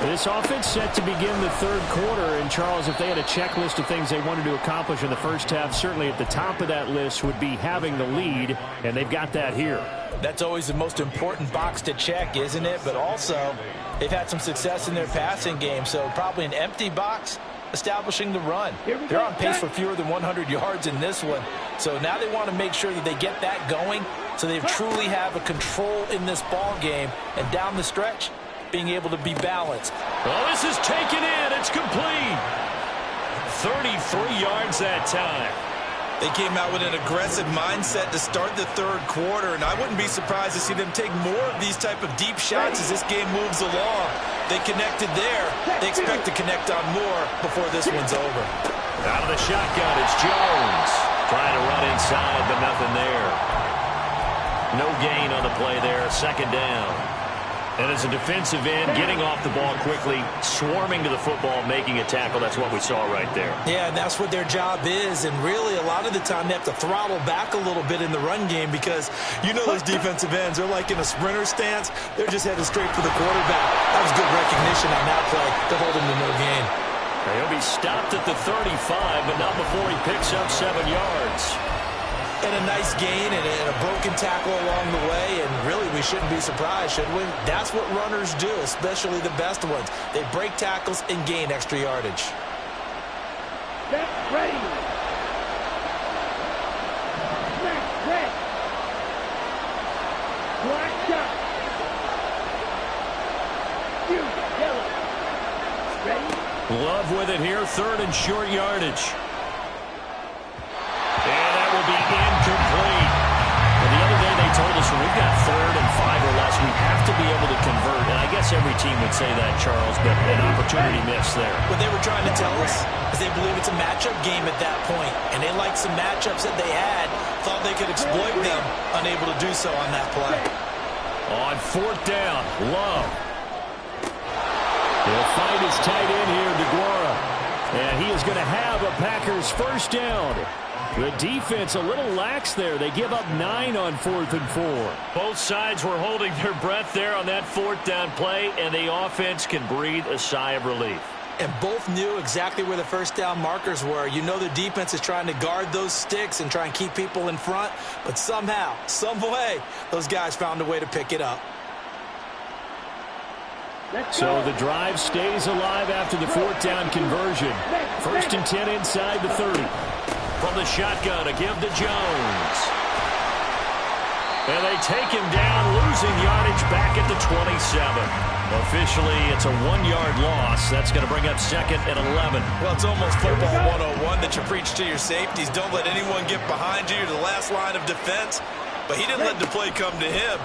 This offense set to begin the 3rd quarter. And, Charles, if they had a checklist of things they wanted to accomplish in the first half, certainly at the top of that list would be having the lead, and they've got that here. That's always the most important box to check, isn't it? But also, they've had some success in their passing game, so probably an empty box establishing the run. They're on pace for fewer than 100 yards in this one, so now they want to make sure that they get that going so they truly have a control in this ball game, and down the stretch, being able to be balanced. Well, this is taken in. It's complete. 33 yards that time. They came out with an aggressive mindset to start the 3rd quarter, and I wouldn't be surprised to see them take more of these type of deep shots as this game moves along. They connected there. They expect to connect on more before this one's over. Out of the shotgun, it's Jones. Trying to run inside, but nothing there. No gain on the play there. 2nd down. And as a defensive end, getting off the ball quickly, swarming to the football, making a tackle. That's what we saw right there. Yeah, and that's what their job is. And really, a lot of the time, they have to throttle back a little bit in the run game because you know those defensive ends, they're like in a sprinter stance. They're just headed straight for the quarterback. That was good recognition on that play to hold him to no gain. He'll be stopped at the 35, but not before he picks up 7 yards. And a nice gain and a broken tackle along the way, and really we shouldn't be surprised, should we? That's what runners do, especially the best ones. They break tackles and gain extra yardage. Get ready. Snap, red. Black shot. Yellow. Ready? Love with it here, 3rd and short yardage. And that will be incomplete. And the other day they told us when we've got 3rd and 5 or less, we have to be able to convert. And I guess guess every team would say that, Charles, but an opportunity missed there. What they were trying to tell us is they believe it's a matchup game at that point, and they liked some matchups that they had, thought they could exploit them, unable to do so on that play. On 4th down, Love. He'll find his tight end here, DeGuara. And he is going to have a Packers first down. The defense a little lax there. They give up 9 on 4th and 4. Both sides were holding their breath there on that 4th down play, and the offense can breathe a sigh of relief. And both knew exactly where the first down markers were. You know the defense is trying to guard those sticks and try and keep people in front, but somehow, some way, those guys found a way to pick it up. So the drive stays alive after the 4th down conversion. 1st and 10 inside the 30. From the shotgun, a give to Jones. And they take him down, losing yardage back at the 27. Officially, it's a 1-yard loss. That's going to bring up 2nd and 11. Well, it's almost football 101 that you preach to your safeties. Don't let anyone get behind you. You're the last line of defense. But he didn't let the play come to him.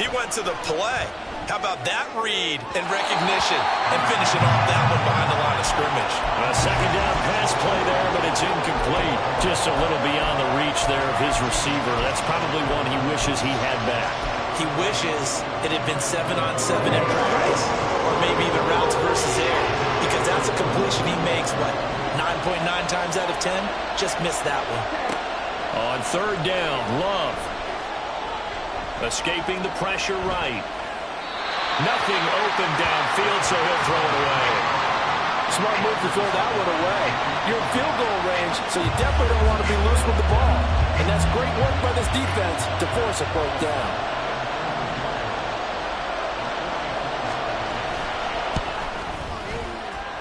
He went to the play. How about that read and recognition and finishing off that one behind the line of scrimmage? A 2nd down pass play there, but it's incomplete. Just a little beyond the reach there of his receiver. That's probably one he wishes he had back. He wishes it had been 7-on-7 in practice, or maybe even routes versus air, because that's a completion he makes, what, 9.9 times out of 10? Just missed that one. On 3rd down, Love. Escaping the pressure right. Nothing open downfield, so he'll throw it away. Smart move to throw that one away. You're in field goal range, so you definitely don't want to be loose with the ball. And that's great work by this defense to force a 4th down.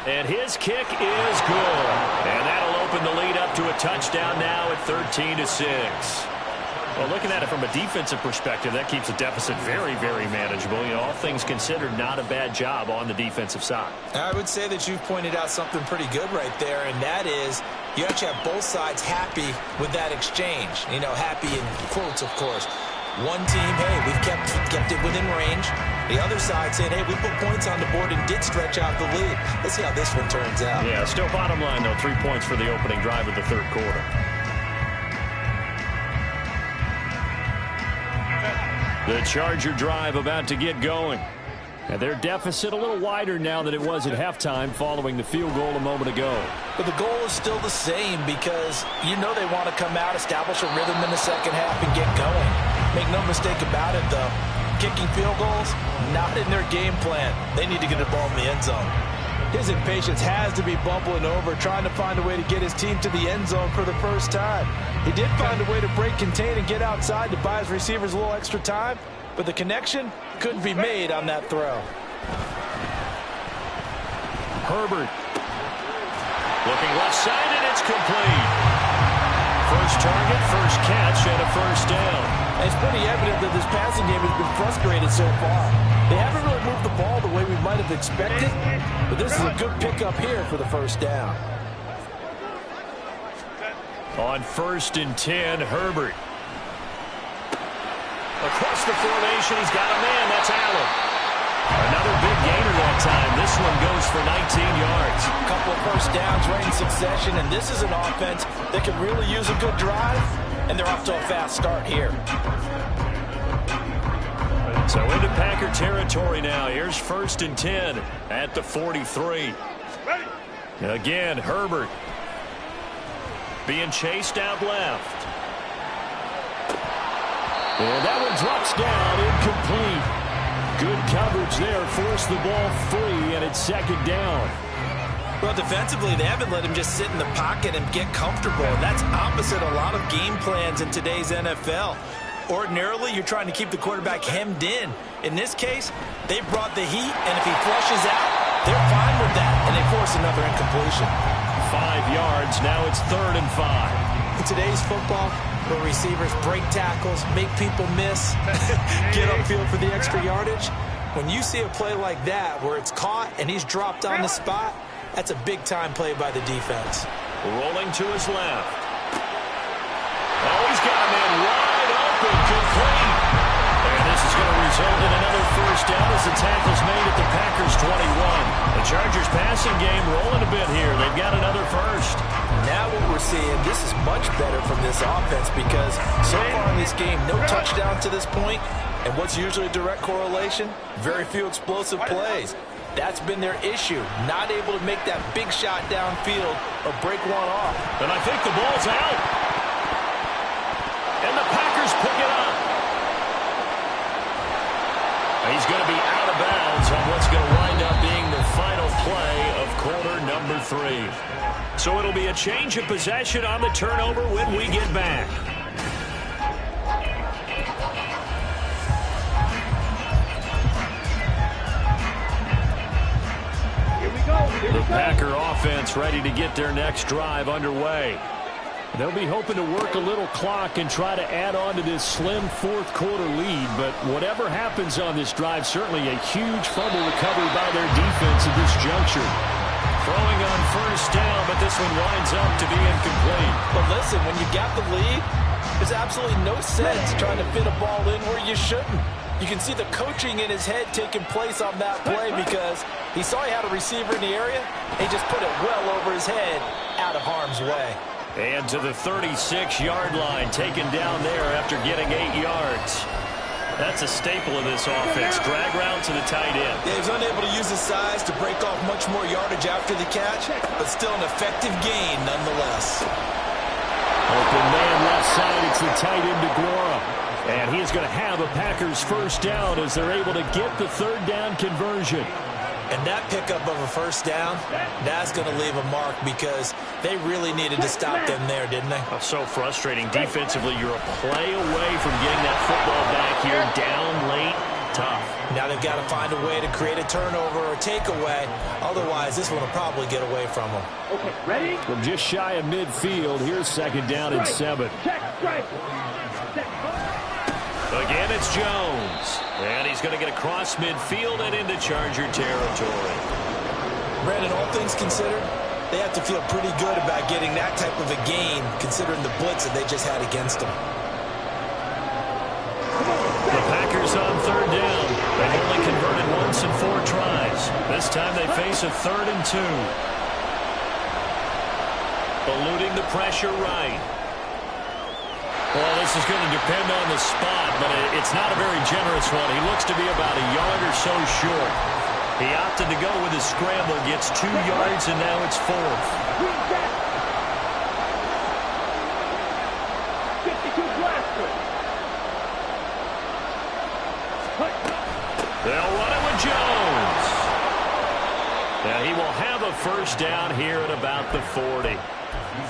And his kick is good. And that'll open the lead up to a touchdown now at 13-6. Well, looking at it from a defensive perspective, that keeps the deficit very, very manageable. You know, all things considered, not a bad job on the defensive side. I would say that you've pointed out something pretty good right there, and that is you actually have both sides happy with that exchange. You know, happy in quotes, of course. One team, hey, we've kept it within range. The other side saying, hey, we put points on the board and did stretch out the lead. Let's see how this one turns out. Yeah, still bottom line, though, 3 points for the opening drive of the 3rd quarter. The Charger drive about to get going. And their deficit a little wider now than it was at halftime following the field goal a moment ago. But the goal is still the same because you know they want to come out, establish a rhythm in the second half, and get going. Make no mistake about it, though. Kicking field goals, not in their game plan. They need to get the ball in the end zone. His impatience has to be bubbling over, trying to find a way to get his team to the end zone for the first time. He did find a way to break contain and get outside to buy his receivers a little extra time, but the connection couldn't be made on that throw. Herbert. Looking left side, and it's complete. First target, first catch, and a first down. And it's pretty evident that this passing game has been frustrated so far. They haven't really moved the ball the way we might have expected, but this is a good pickup here for the first down. On 1st and 10, Herbert. Across the formation, he's got a man. That's Allen. Another big gainer that time. This one goes for 19 yards. A couple of first downs right in succession, and this is an offense that can really use a good drive, and they're off to a fast start here. So into Packer territory now. Here's 1st and 10 at the 43. Again, Herbert being chased out left. And that one drops down, incomplete. Good coverage there, forced the ball free, and it's 2nd down. Well, defensively, they haven't let him just sit in the pocket and get comfortable. That's opposite a lot of game plans in today's NFL. Ordinarily, you're trying to keep the quarterback hemmed in. In this case, they brought the heat, and if he flushes out, they're fine with that, and they force another incompletion. 5 yards, now it's 3rd and 5. In today's football, where receivers break tackles, make people miss, get upfield for the extra yardage, when you see a play like that where it's caught and he's dropped on the spot, that's a big-time play by the defense. Rolling to his left. Oh, he's got a man wide open, complete. And this is going to result in another first down as the tackle's made at the The Chargers passing game rolling a bit here. They've got another first. Now what we're seeing, this is much better from this offense because so far in this game, no touchdown to this point. And what's usually a direct correlation? Very few explosive plays. That's been their issue. Not able to make that big shot downfield or break one off. And I think the ball's out. And the Packers pick it up. He's going to be out of bounds on what's going to wind up being the final play of quarter number 3. So it'll be a change of possession on the turnover when we get back. The Packer offense ready to get their next drive underway. They'll be hoping to work a little clock and try to add on to this slim fourth quarter lead, but whatever happens on this drive, certainly a huge fumble recovery by their defense at this juncture. Throwing on first down, but this one winds up to be incomplete. But listen, when you got the lead, there's absolutely no sense trying to fit a ball in where you shouldn't. You can see the coaching in his head taking place on that play because he saw he had a receiver in the area. He just put it well over his head out of harm's way. And to the 36-yard line, taken down there after getting 8 yards. That's a staple of this offense. Drag route to the tight end. Yeah, he was unable to use his size to break off much more yardage after the catch, but still an effective gain nonetheless. Open man left side. It's the tight end DeGuara. And he is going to have a Packers first down as they're able to get the third down conversion. And that pickup of a first down, that's going to leave a mark because they really needed to stop them there, didn't they? Oh, so frustrating. Defensively, you're a play away from getting that football back here. Down late, tough. Now they've got to find a way to create a turnover or a takeaway. Otherwise, this one will probably get away from them. Okay, ready? From just shy of midfield, here's second down and 7. Check, strike. Again, it's Jones. And he's going to get across midfield and into Charger territory. Brandon, all things considered, they have to feel pretty good about getting that type of a gain considering the blitz that they just had against them. The Packers on third down. They've only converted once in 4 tries. This time they face a 3rd and 2. Eluding the pressure right. Well, this is going to depend on the spot, but it's not a very generous one. He looks to be about a yard or so short. He opted to go with his scramble, gets 2 yards, and now it's 4th. 52 blaster. They'll run it with Jones. And he will have a first down here at about the 40.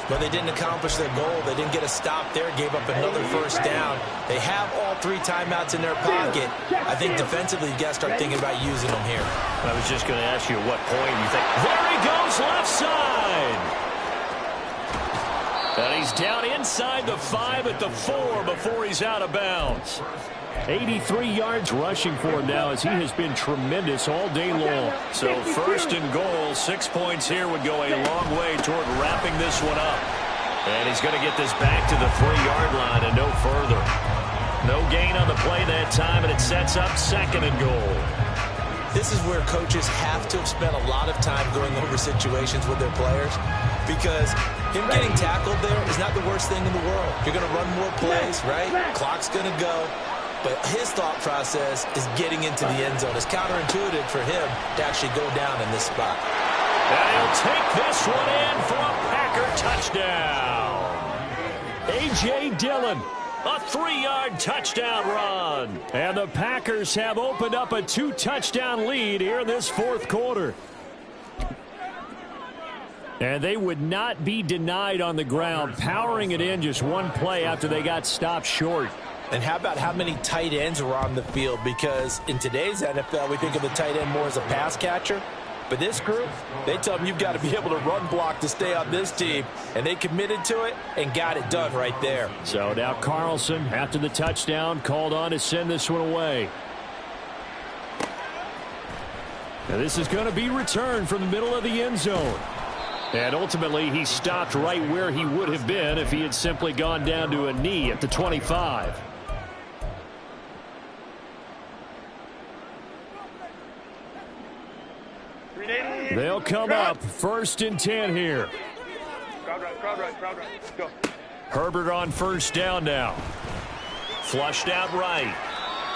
But they didn't accomplish their goal. They didn't get a stop there, gave up another first down. They have all 3 timeouts in their pocket. I think defensively you got to start thinking about using them here. I was just going to ask you at what point you think, there he goes left side. And he's down inside the 5 at the 4 before he's out of bounds. 83 yards rushing for him now as he has been tremendous all day long. So first and goal, 6 points here would go a long way toward wrapping this one up. And he's going to get this back to the 3-yard line and no further. No gain on the play that time, and it sets up 2nd and goal. This is where coaches have to have spent a lot of time going over situations with their players because him getting tackled there is not the worst thing in the world. You're going to run more plays, right? Clock's going to go. But his thought process is getting into the end zone. It's counterintuitive for him to actually go down in this spot. And he'll take this one in for a Packer touchdown. A.J. Dillon, a 3-yard touchdown run. And the Packers have opened up a 2-touchdown lead here in this 4th quarter. And they would not be denied on the ground, powering it in just one play after they got stopped short. And how about how many tight ends were on the field? Because in today's NFL, we think of the tight end more as a pass catcher. But this group, they tell them you've got to be able to run block to stay on this team. And they committed to it and got it done right there. So now Carlson, after the touchdown, called on to send this one away. Now this is going to be returned from the middle of the end zone. And ultimately, he stopped right where he would have been if he had simply gone down to a knee at the 25. They'll come up 1st and 10 here. Crowd right. Go. Herbert on 1st down now. Flushed out right.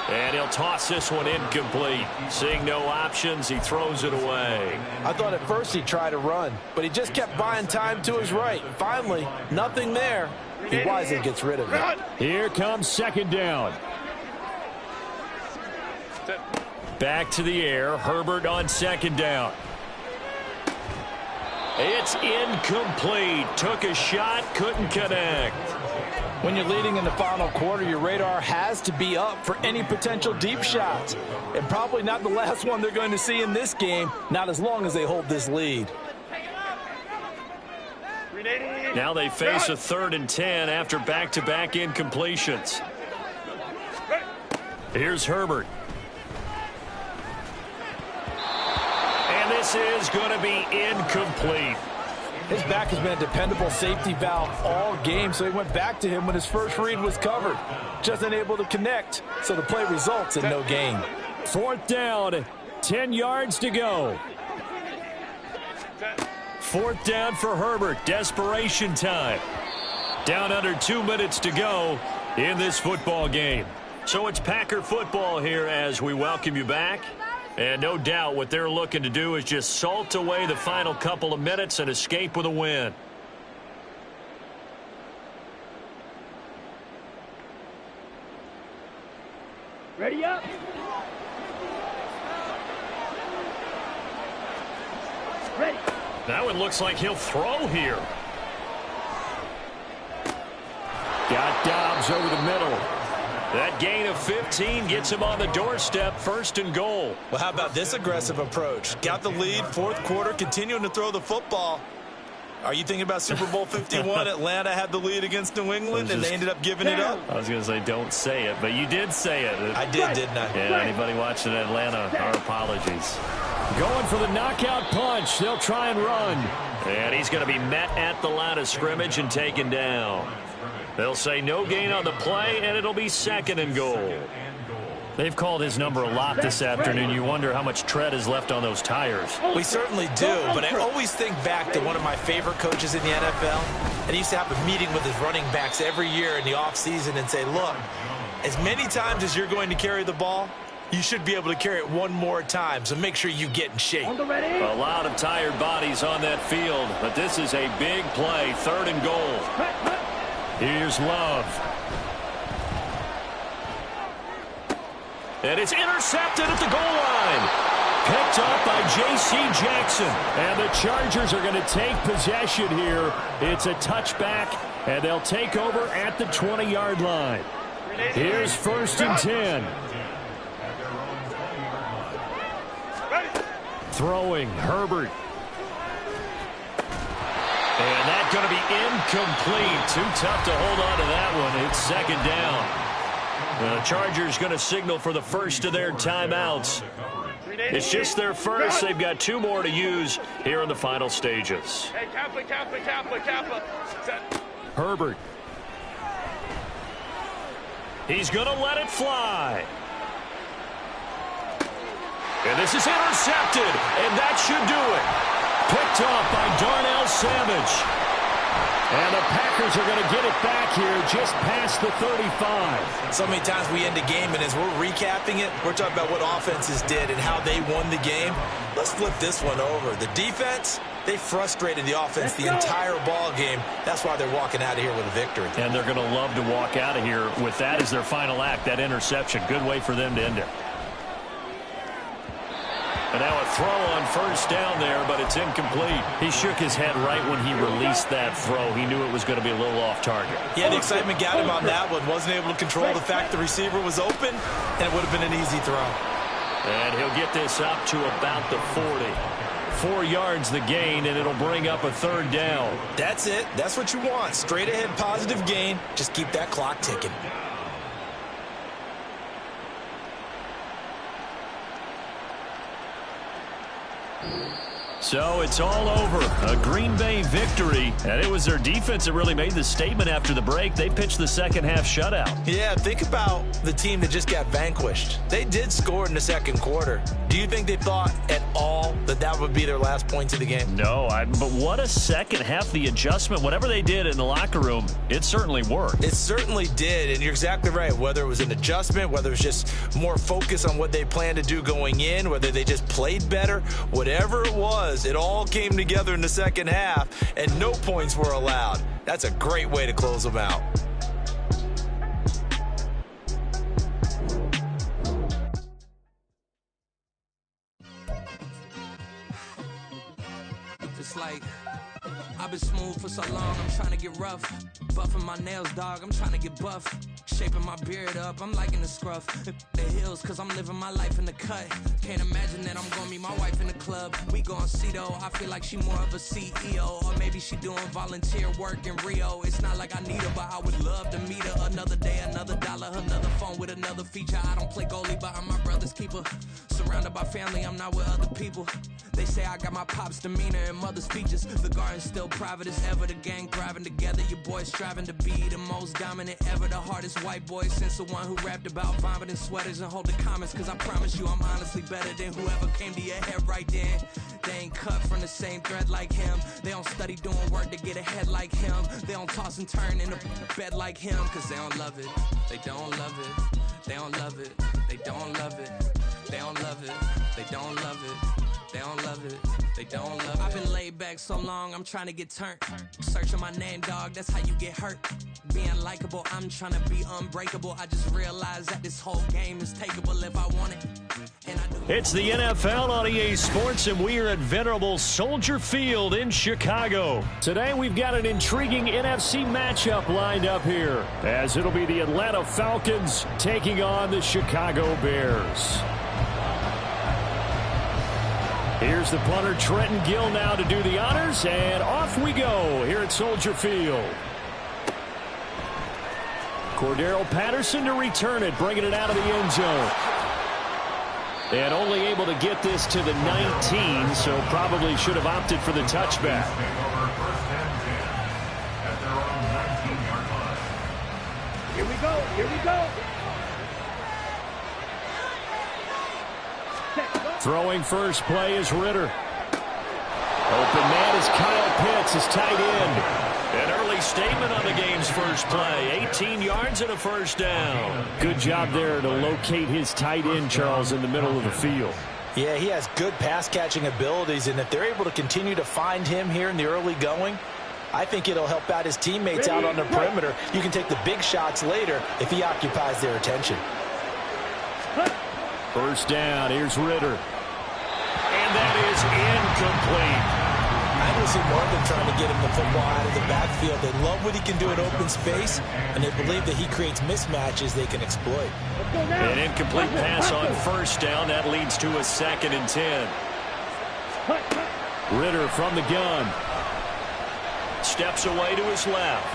And he'll toss this one incomplete. Seeing no options, he throws it away. I thought at first he'd try to run, but he just kept buying time to his right. Finally, nothing there. He wisely gets rid of it. Here comes 2nd down. Back to the air. Herbert on 2nd down. It's incomplete. Took a shot, couldn't connect. When you're leading in the final quarter, your radar has to be up for any potential deep shots. And probably not the last one they're going to see in this game, not as long as they hold this lead. Now they face a 3rd and 10 after back-to-back incompletions. Here's Herbert. And this is going to be incomplete. His back has been a dependable safety valve all game, so he went back to him when his first read was covered. Just unable to connect, so the play results in no gain. 4th down, 10 yards to go. 4th down for Herbert, desperation time. Down under 2 minutes to go in this football game. So it's Packer football here as we welcome you back. And no doubt what they're looking to do is just salt away the final couple of minutes and escape with a win. Ready up. Ready. That one looks like he'll throw here. Got Dobbs over the middle. That gain of 15 gets him on the doorstep, 1st and goal. Well, how about this aggressive approach? Got the lead, 4th quarter, continuing to throw the football. Are you thinking about Super Bowl 51? Atlanta had the lead against New England, and they ended up giving it up? I was going to say don't say it, but you did say it. I did, didn't I? Yeah, anybody watching Atlanta, our apologies. Going for the knockout punch. They'll try and run. And he's going to be met at the line of scrimmage and taken down. They'll say no gain on the play, and it'll be 2nd and goal. They've called his number a lot this afternoon. You wonder how much tread is left on those tires. We certainly do, but I always think back to one of my favorite coaches in the NFL. And he used to have a meeting with his running backs every year in the offseason and say, look, as many times as you're going to carry the ball, you should be able to carry it one more time, so make sure you get in shape. A lot of tired bodies on that field, but this is a big play, 3rd and goal. Here's Love. And it's intercepted at the goal line. Picked up by J.C. Jackson. And the Chargers are going to take possession here. It's a touchback, and they'll take over at the 20-yard line. Here's 1st and 10. Throwing, Herbert. And that's going to be incomplete. Too tough to hold on to that one. It's 2nd down. The Chargers going to signal for the first of their timeouts. It's just their first. They've got 2 more to use here in the final stages. Hey, Kappa. Herbert. He's going to let it fly. And this is intercepted, and that should do it. Picked off by Darnell Savage. And the Packers are going to get it back here just past the 35. So many times we end a game, and as we're recapping it, we're talking about what offenses did and how they won the game. Let's flip this one over. The defense, they frustrated the offense the entire ball game. That's why they're walking out of here with a victory. And they're going to love to walk out of here with that as their final act, that interception. Good way for them to end it. And now a throw on 1st down there, but it's incomplete. He shook his head right when he released that throw. He knew it was going to be a little off target. Yeah, the excitement got him on that one. Wasn't able to control the fact the receiver was open, and it would have been an easy throw. And he'll get this up to about the 40. 4 yards the gain, and it'll bring up a 3rd down. That's it. That's what you want. Straight ahead positive gain. Just keep that clock ticking. So it's all over. A Green Bay victory. And it was their defense that really made the statement after the break. They pitched the second half shutout. Yeah, think about the team that just got vanquished. They did score in the second quarter. Do you think they thought at all that that would be their last points of the game? No, but what a second half. The adjustment, whatever they did in the locker room, it certainly worked. It certainly did, and you're exactly right. Whether it was an adjustment, whether it was just more focus on what they planned to do going in, whether they just played better, whatever it was, it all came together in the second half, and no points were allowed. That's a great way to close them out. It's like I've been smooth for so long, I'm trying to get rough. Buffing my nails, dog, I'm trying to get buff. Shaping my beard up, I'm liking the scruff. The hills, cause I'm living my life in the cut. Can't imagine that I'm gonna meet my wife in the club. We gon' see though, I feel like she more of a CEO. Or maybe she doing volunteer work in Rio. It's not like I need her, but I would love to meet her. Another day, another dollar, another phone with another feature. I don't play goalie, but I'm my brother's keeper. Surrounded by family, I'm not with other people. They say I got my pop's demeanor and mother's features. The garden's still private as ever. The gang thriving together. Your boys striving to be the most dominant ever. The hardest white boy since the one who rapped about vomiting sweaters and holding comments. Cause I promise you I'm honestly better than whoever came to your head right then. They ain't cut from the same thread like him. They don't study doing work to get ahead like him. They don't toss and turn in the bed like him. Cause they don't love it. They don't love it. They don't love it. They don't love it. They don't love it. They don't love it. They don't love it. They don't love it. I've been laid back so long, I'm trying to get turned. Searching my name, dog, that's how you get hurt. Being likable, I'm trying to be unbreakable. I just realized that this whole game is takeable if I want it. And I do. It's the NFL on EA Sports, and we are at venerable Soldier Field in Chicago. Today we've got an intriguing NFC matchup lined up here, as it'll be the Atlanta Falcons taking on the Chicago Bears. Here's the punter, Trenton Gill, now to do the honors, and off we go here at Soldier Field. Cordero Patterson to return it, bringing it out of the end zone. And only able to get this to the 19, so probably should have opted for the touchback. Here we go. Here we go. Throwing first play is Ritter. Open man is Kyle Pitts, his tight end. An early statement on the game's first play. 18 yards and a first down. Good job there to locate his tight end, Charles, in the middle of the field. Yeah, he has good pass-catching abilities, and if they're able to continue to find him here in the early going, I think it'll help out his teammates out on the perimeter. You can take the big shots later if he occupies their attention. First down, here's Ritter. And that is incomplete. I don't see more of them trying to get him the football out of the backfield. They love what he can do in open space, and they believe that he creates mismatches they can exploit. An incomplete pass on first down. That leads to a 2nd and 10. Ritter from the gun. Steps away to his left.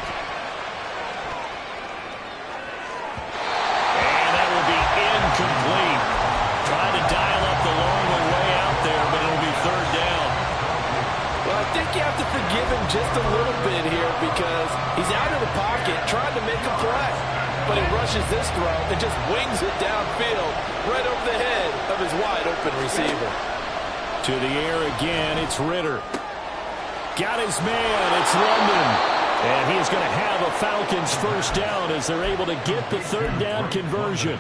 And that will be incomplete. Trying to dial up the long way out there, but it'll be 3rd down. Well, I think you have to forgive him just a little bit here because he's out of the pocket trying to make a play. But he rushes this throw and just wings it downfield right over the head of his wide-open receiver. To the air again, it's Ritter. Got his man, it's London. And he's going to have a Falcons first down as they're able to get the 3rd down conversion.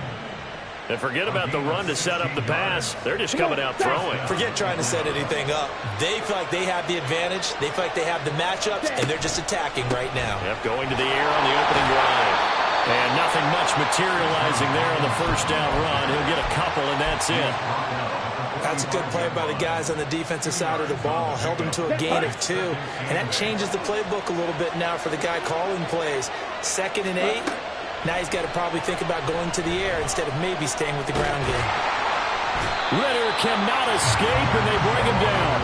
And forget about the run to set up the pass. They're just coming out throwing. Forget trying to set anything up. They feel like they have the advantage. They feel like they have the matchups, and they're just attacking right now. Yep, going to the air on the opening drive. And nothing much materializing there on the first down run. He'll get a couple, and that's it. That's a good play by the guys on the defensive side of the ball. Held them to a gain of 2. And that changes the playbook a little bit now for the guy calling plays. 2nd and 8. Now he's got to probably think about going to the air instead of maybe staying with the ground game. Ritter cannot escape, and they bring him down.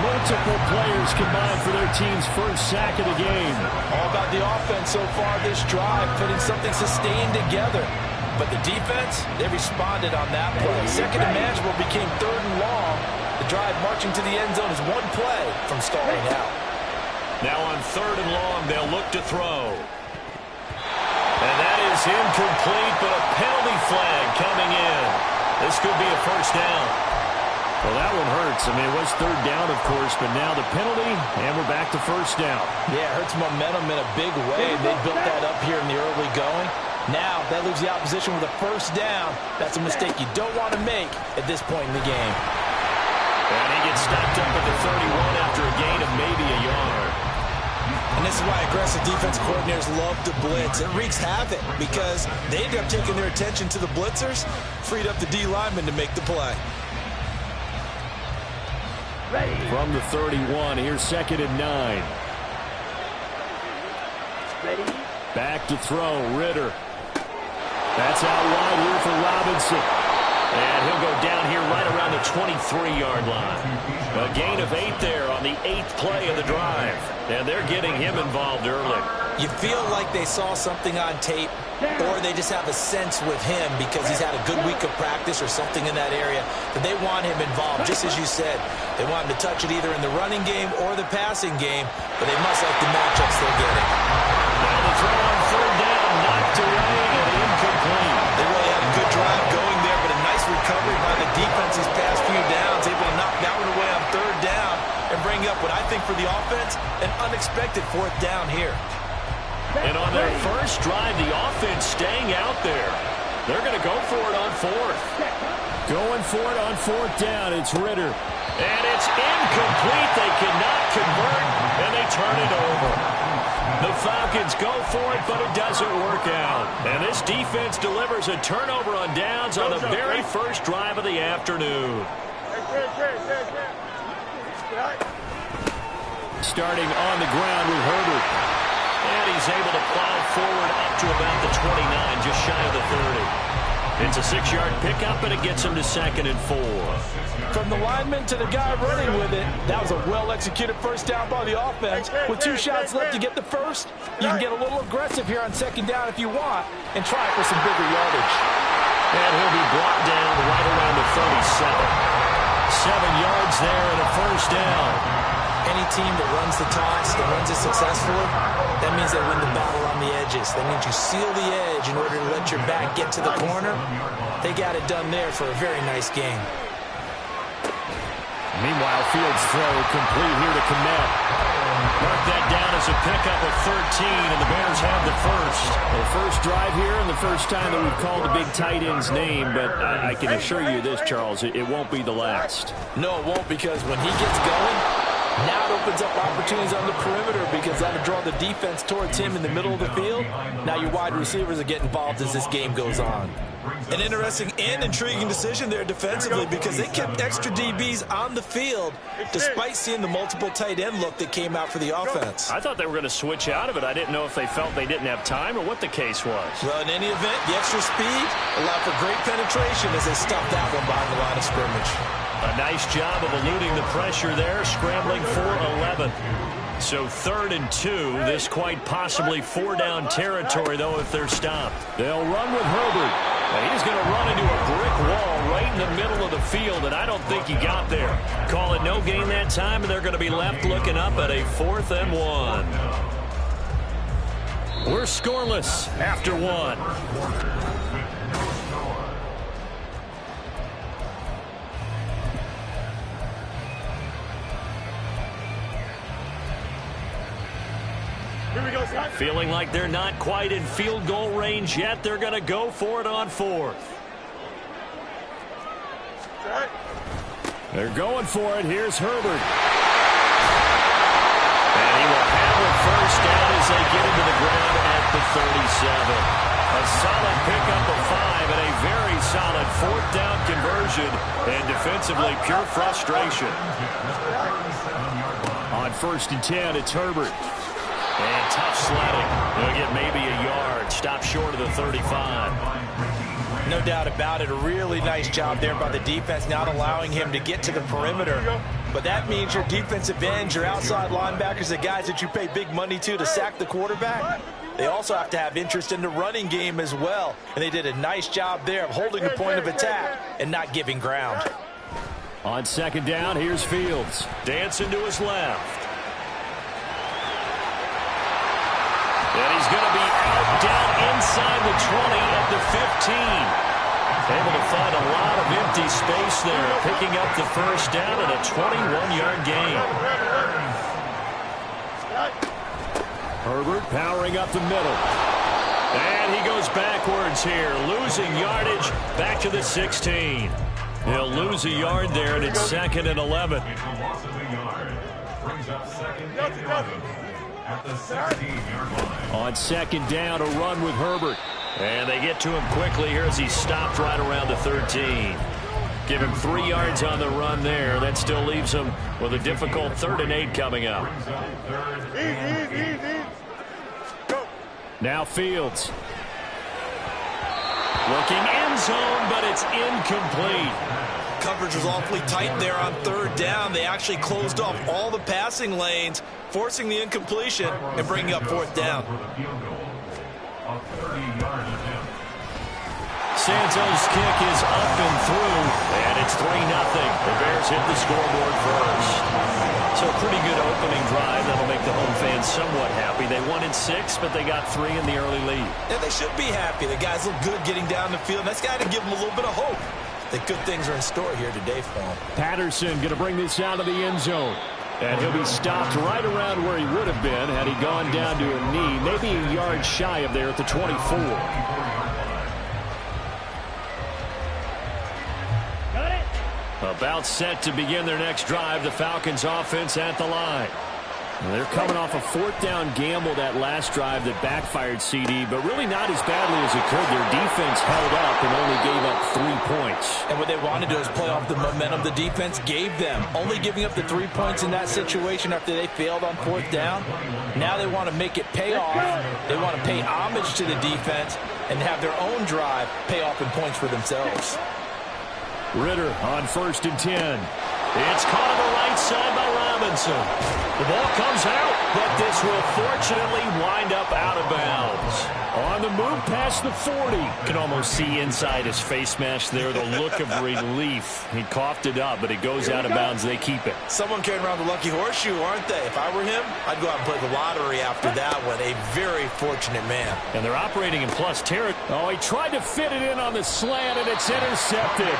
Multiple players combined for their team's first sack of the game. All about the offense so far this drive, putting something sustained together. But the defense, they responded on that play. 2nd and manageable became 3rd and long, The drive marching to the end zone is one play from stalling out. Now on 3rd and long, they'll look to throw. And that is incomplete, but a penalty flag coming in. This could be a first down. Well, that one hurts. I mean, it was 3rd down, of course, but now the penalty, and we're back to first down. Yeah, it hurts momentum in a big way. They built that up here in the early going. Now, that leaves the opposition with a first down. That's a mistake you don't want to make at this point in the game. And he gets stopped up at the 31 after a gain of maybe a yard. And this is why aggressive defense coordinators love to blitz. It wreaks havoc because they end up taking their attention to the blitzers, freed up the D lineman to make the play. Ready. From the 31, here's 2nd and 9. Ready. Back to throw, Ritter. That's out wide here for Robinson. And he'll go down here right around the 23-yard line. A gain of 8 there on the 8th play of the drive. And they're getting him involved early. You feel like they saw something on tape, or they just have a sense with him because he's had a good week of practice or something in that area that they want him involved, just as you said. They want him to touch it either in the running game or the passing game, but they must like the matchups they're getting. Now the throw on 3rd down, knocked away and incomplete. They really had a good drive going there, but a nice recovery by the defense these past few downs, able to knock that one away on 3rd down and bring up what I think for the offense, an unexpected 4th down here. And on their first drive, the offense staying out there. They're going to go for it on 4th. Going for it on 4th down, it's Ritter. And it's incomplete. They cannot convert, and they turn it over. The Falcons go for it, but it doesn't work out. And this defense delivers a turnover on downs on the very first drive of the afternoon. Starting on the ground with Herbert. And he's able to plow forward up to about the 29, just shy of the 30. It's a 6-yard pickup, and it gets him to 2nd and 4. From the lineman to the guy running with it, that was a well-executed first down by the offense. With 2 shots left to get the first, you can get a little aggressive here on 2nd down if you want and try for some bigger yardage. And he'll be brought down right around the 37. 7 yards there and a first down. Any team that runs the toss, that runs it successfully, that means they win the battle on the edges. That means you seal the edge in order to let your back get to the corner. They got it done there for a very nice game. Meanwhile, Fields' throw complete here to Kmet. Mark that down as a pickup of 13, and the Bears have the first. The first drive here and the first time that we've called the big tight end's name, but I can assure you this, Charles, it won't be the last. No, it won't, because when he gets going, now it opens up opportunities on the perimeter because that'll draw the defense towards him in the middle of the field. Now your wide receivers are getting involved as this game goes on. An interesting and intriguing decision there defensively because they kept extra DBs on the field despite seeing the multiple tight end look that came out for the offense. I thought they were going to switch out of it. I didn't know if they felt they didn't have time or what the case was. Well, in any event, the extra speed allowed for great penetration as they stuffed that one behind the line of scrimmage. A nice job of eluding the pressure there, scrambling for 11. So 3rd and 2, this quite possibly 4-down territory, though, if they're stopped. They'll run with Herbert. And he's going to run into a brick wall right in the middle of the field, and I don't think he got there. Call it no gain that time, and they're going to be left looking up at a 4th and 1. We're scoreless after 1. Feeling like they're not quite in field goal range yet. They're going to go for it on 4th. They're going for it. Here's Herbert. And he will have a first down as they get into the ground at the 37. A solid pickup of 5 and a very solid 4th down conversion. And defensively, pure frustration. On 1st and 10, it's Herbert. And tough sledding. They'll get maybe a yard. Stop short of the 35. No doubt about it. A really nice job there by the defense, not allowing him to get to the perimeter. But that means your defensive ends, your outside linebackers, the guys that you pay big money to sack the quarterback, they also have to have interest in the running game as well. And they did a nice job there of holding the point of attack and not giving ground. On second down, here's Fields. Dancing to his left. And he's going to be out down inside the 20 at the 15. Able to find a lot of empty space there, picking up the first down and a 21-yard gain. Herbert powering up the middle. And he goes backwards here, losing yardage back to the 16. He'll lose a yard there, and it's 2nd and 11. On second down, a run with Herbert. And they get to him quickly here as he stopped right around the 13. Give him 3 yards on the run there. That still leaves him with a difficult 3rd and 8 coming up. Now Fields. Looking end zone, but it's incomplete. Coverage was awfully tight there on 3rd down. They actually closed off all the passing lanes, forcing the incompletion and bringing up 4th down. Santos' kick is up and through, and it's 3-0. The Bears hit the scoreboard first. So a pretty good opening drive. That'll make the home fans somewhat happy. They won in 6, but they got 3 in the early lead. Yeah, they should be happy. The guys look good getting down the field. That's got to give them a little bit of hope that good things are in store here today for them. Patterson going to bring this out of the end zone. And he'll be stopped right around where he would have been had he gone down to a knee, maybe a yard shy of there at the 24. About set to begin their next drive. The Falcons offense at the line. And they're coming off a 4th down gamble that last drive that backfired CD, but really not as badly as it could. Their defense held up and only gave up 3 points. And what they want to do is play off the momentum the defense gave them. Only giving up the 3 points in that situation after they failed on 4th down. Now they want to make it pay off. They want to pay homage to the defense and have their own drive pay off in points for themselves. Ritter on 1st and 10. It's caught on the right side by Robinson. The ball comes out, but this will fortunately wind up out of bounds. On the move past the 40. You can almost see inside his face mask there the look of relief. He coughed it up, but it goes out of bounds. They keep it. Someone carrying around the lucky horseshoe, aren't they? If I were him, I'd go out and play the lottery after that one. A very fortunate man. And they're operating in plus territory. Oh, he tried to fit it in on the slant, and it's intercepted.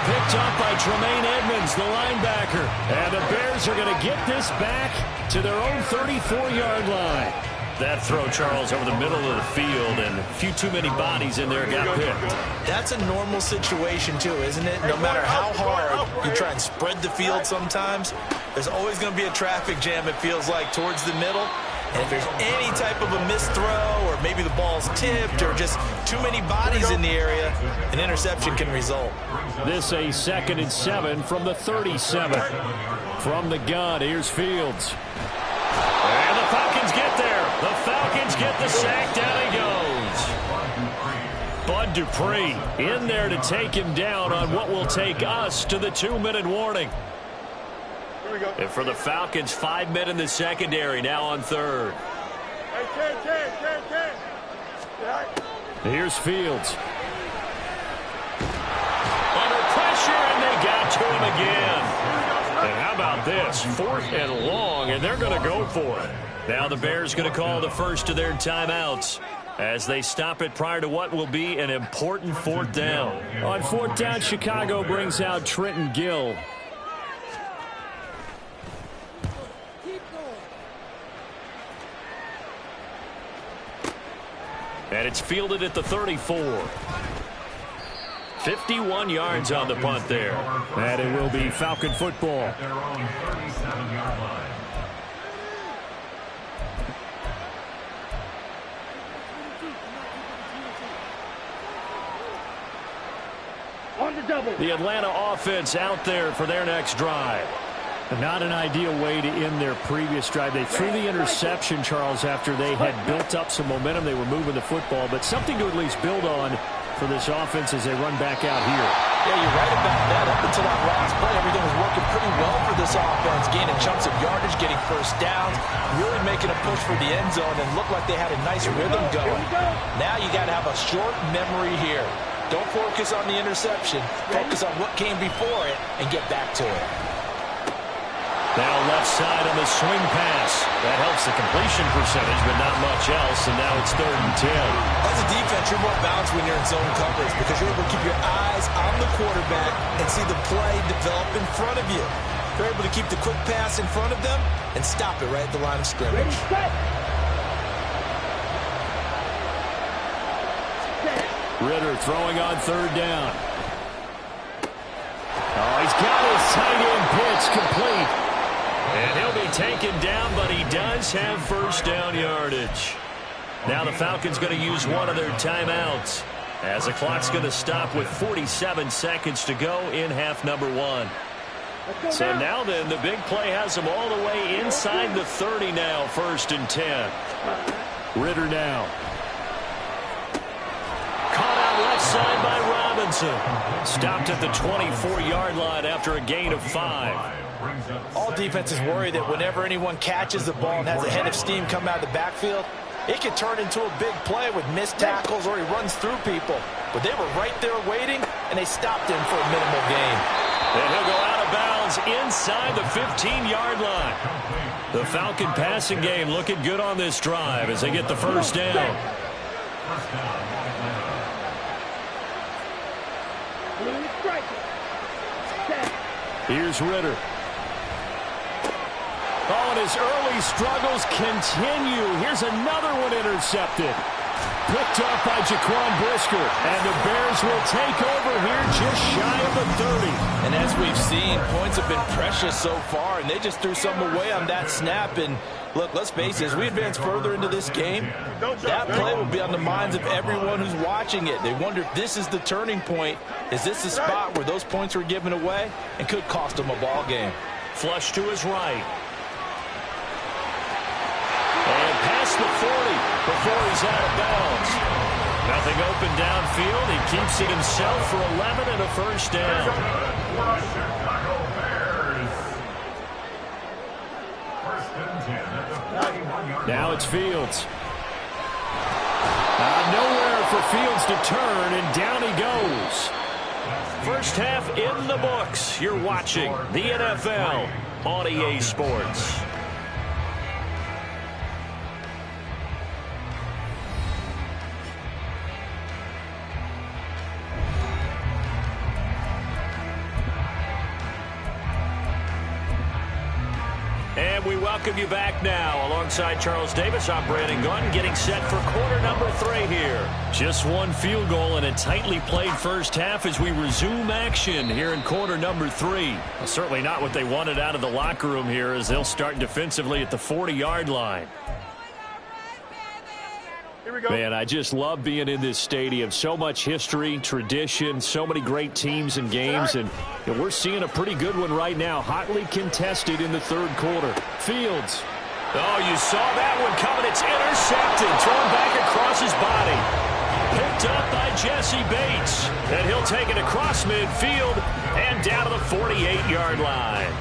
Picked up by Tremaine Edmonds, the linebacker. And the Bears are going to get this back to their own 34-yard line. That throw, Charles, over the middle of the field, and a few too many bodies in there got picked. That's a normal situation, too, isn't it? No matter how hard you try and spread the field sometimes, there's always going to be a traffic jam, it feels like, towards the middle. And if there's any type of a missed throw or maybe the ball's tipped or just too many bodies in the area, an interception can result. This a 2nd and 7 from the 37. From the gun, here's Fields. And the Falcons get there. The Falcons get the sack. Down he goes. Bud Dupree in there to take him down on what will take us to the 2-minute warning. And for the Falcons, 5 men in the secondary, now on 3rd. Here's Fields. Under pressure, and they got to him again. And how about this? 4th and long, and they're going to go for it. Now the Bears going to call the first of their timeouts as they stop it prior to what will be an important 4th down. On 4th down, Chicago brings out Trenton Gill. And it's fielded at the 34. 51 yards on the punt there. And it will be Falcon football. The Atlanta offense out there for their next drive. Not an ideal way to end their previous drive. They threw the interception, Charles, after they had built up some momentum. They were moving the football, but something to at least build on for this offense as they run back out here. Yeah, you're right about that. Up until that last play, everything was working pretty well for this offense, gaining chunks of yardage, getting first downs, really making a push for the end zone, and looked like they had a nice rhythm going. Now you got to have a short memory here. Don't focus on the interception. Focus on what came before it and get back to it. Now left side on the swing pass. That helps the completion percentage, but not much else, and now it's 3rd and 10. As a defense, you're more balanced when you're in zone coverage because you're able to keep your eyes on the quarterback and see the play develop in front of you. You're able to keep the quick pass in front of them and stop it right at the line of scrimmage. Ritter throwing on 3rd down. Oh, he's got his tight end pitch complete. And he'll be taken down, but he does have 1st down yardage. Now the Falcons going to use one of their timeouts as the clock's going to stop with 47 seconds to go in half number 1. So now then, the big play has them all the way inside the 30 now, 1st and 10. Ritter now. Caught out left side by Robinson. Stopped at the 24-yard line after a gain of 5. All defenses worry that whenever anyone catches the ball and has a head of steam come out of the backfield, it could turn into a big play with missed tackles or he runs through people. But they were right there waiting, and they stopped him for a minimal gain. And he'll go out of bounds inside the 15-yard line. The Falcon passing game looking good on this drive as they get the 1st down. Here's Ritter. Oh, and his early struggles continue. Here's another one intercepted. Picked up by Jaquan Brisker. And the Bears will take over here just shy of the 30. And as we've seen, points have been precious so far, and they just threw something away on that snap. And look, let's face it, as we advance further into this game, that play will be on the minds of everyone who's watching it. They wonder if this is the turning point. Is this the spot where those points were given away and could cost them a ball game? Flush to his right. And past the 40 before he's out of bounds. Nothing open downfield. He keeps it himself for 11 and a 1st down. Now it's Fields. Nowhere for Fields to turn, and down he goes. First half in the books. You're watching the NFL on EA Sports. And we welcome you back now. Alongside Charles Davis, I'm Brandon Gunn, getting set for quarter number 3 here. Just one field goal in a tightly played first half as we resume action here in quarter number 3. Well, certainly not what they wanted out of the locker room here as they'll start defensively at the 40-yard line. Man, I just love being in this stadium. So much history, tradition, so many great teams and games, and we're seeing a pretty good one right now, hotly contested in the 3rd quarter. Fields. Oh, you saw that one coming. It's intercepted, thrown back across his body. Picked up by Jesse Bates, and he'll take it across midfield and down to the 48-yard line.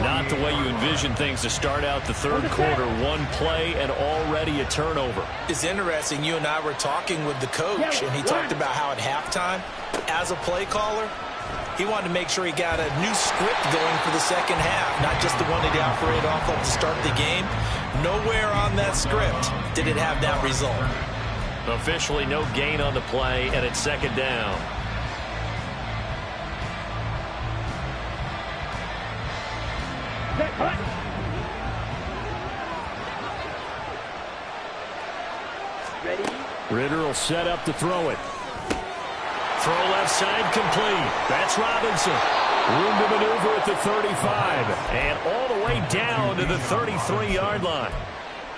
Not the way you envision things to start out the 3rd quarter. One play and already a turnover. It's interesting. You and I were talking with the coach, and he talked about how at halftime, as a play caller, he wanted to make sure he got a new script going for the second half, not just the one that he operated off of to start the game. Nowhere on that script did it have that result. Officially no gain on the play, and it's 2nd down. Ritter will set up to throw it. Throw left side complete. That's Robinson. Room to maneuver at the 35. And all the way down to the 33-yard line.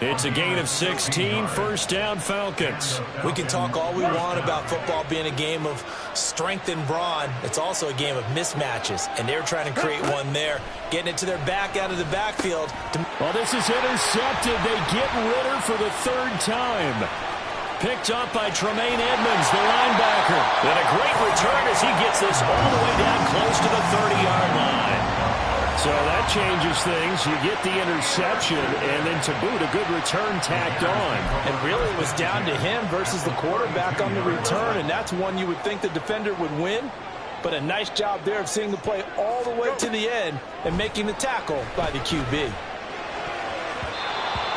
It's a gain of 16, 1st down Falcons. We can talk all we want about football being a game of strength and brawn. It's also a game of mismatches, and they're trying to create one there, getting it to their back out of the backfield. Well, this is intercepted. They get Ritter for the 3rd time. Picked up by Tremaine Edmonds, the linebacker. And a great return as he gets this all the way down close to the 30-yard line. So that changes things. You get the interception, and then to boot, a good return tacked on. And really it was down to him versus the quarterback on the return, and that's one you would think the defender would win. But a nice job there of seeing the play all the way to the end and making the tackle by the QB.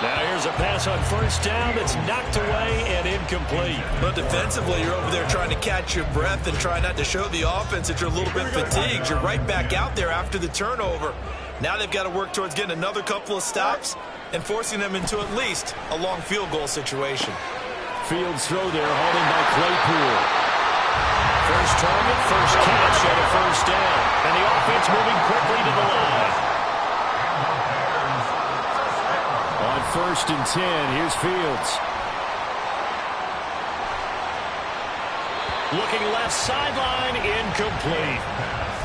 Now here's a pass on first down that's knocked away and incomplete. But defensively, you're over there trying to catch your breath and try not to show the offense that you're a little bit fatigued. You're right back out there after the turnover. Now they've got to work towards getting another couple of stops and forcing them into at least a long field goal situation. Fields throw there, holding by Claypool. First target, first catch, and a first down. And the offense moving quickly to the line. On 1st and 10, here's Fields. Looking left sideline, incomplete.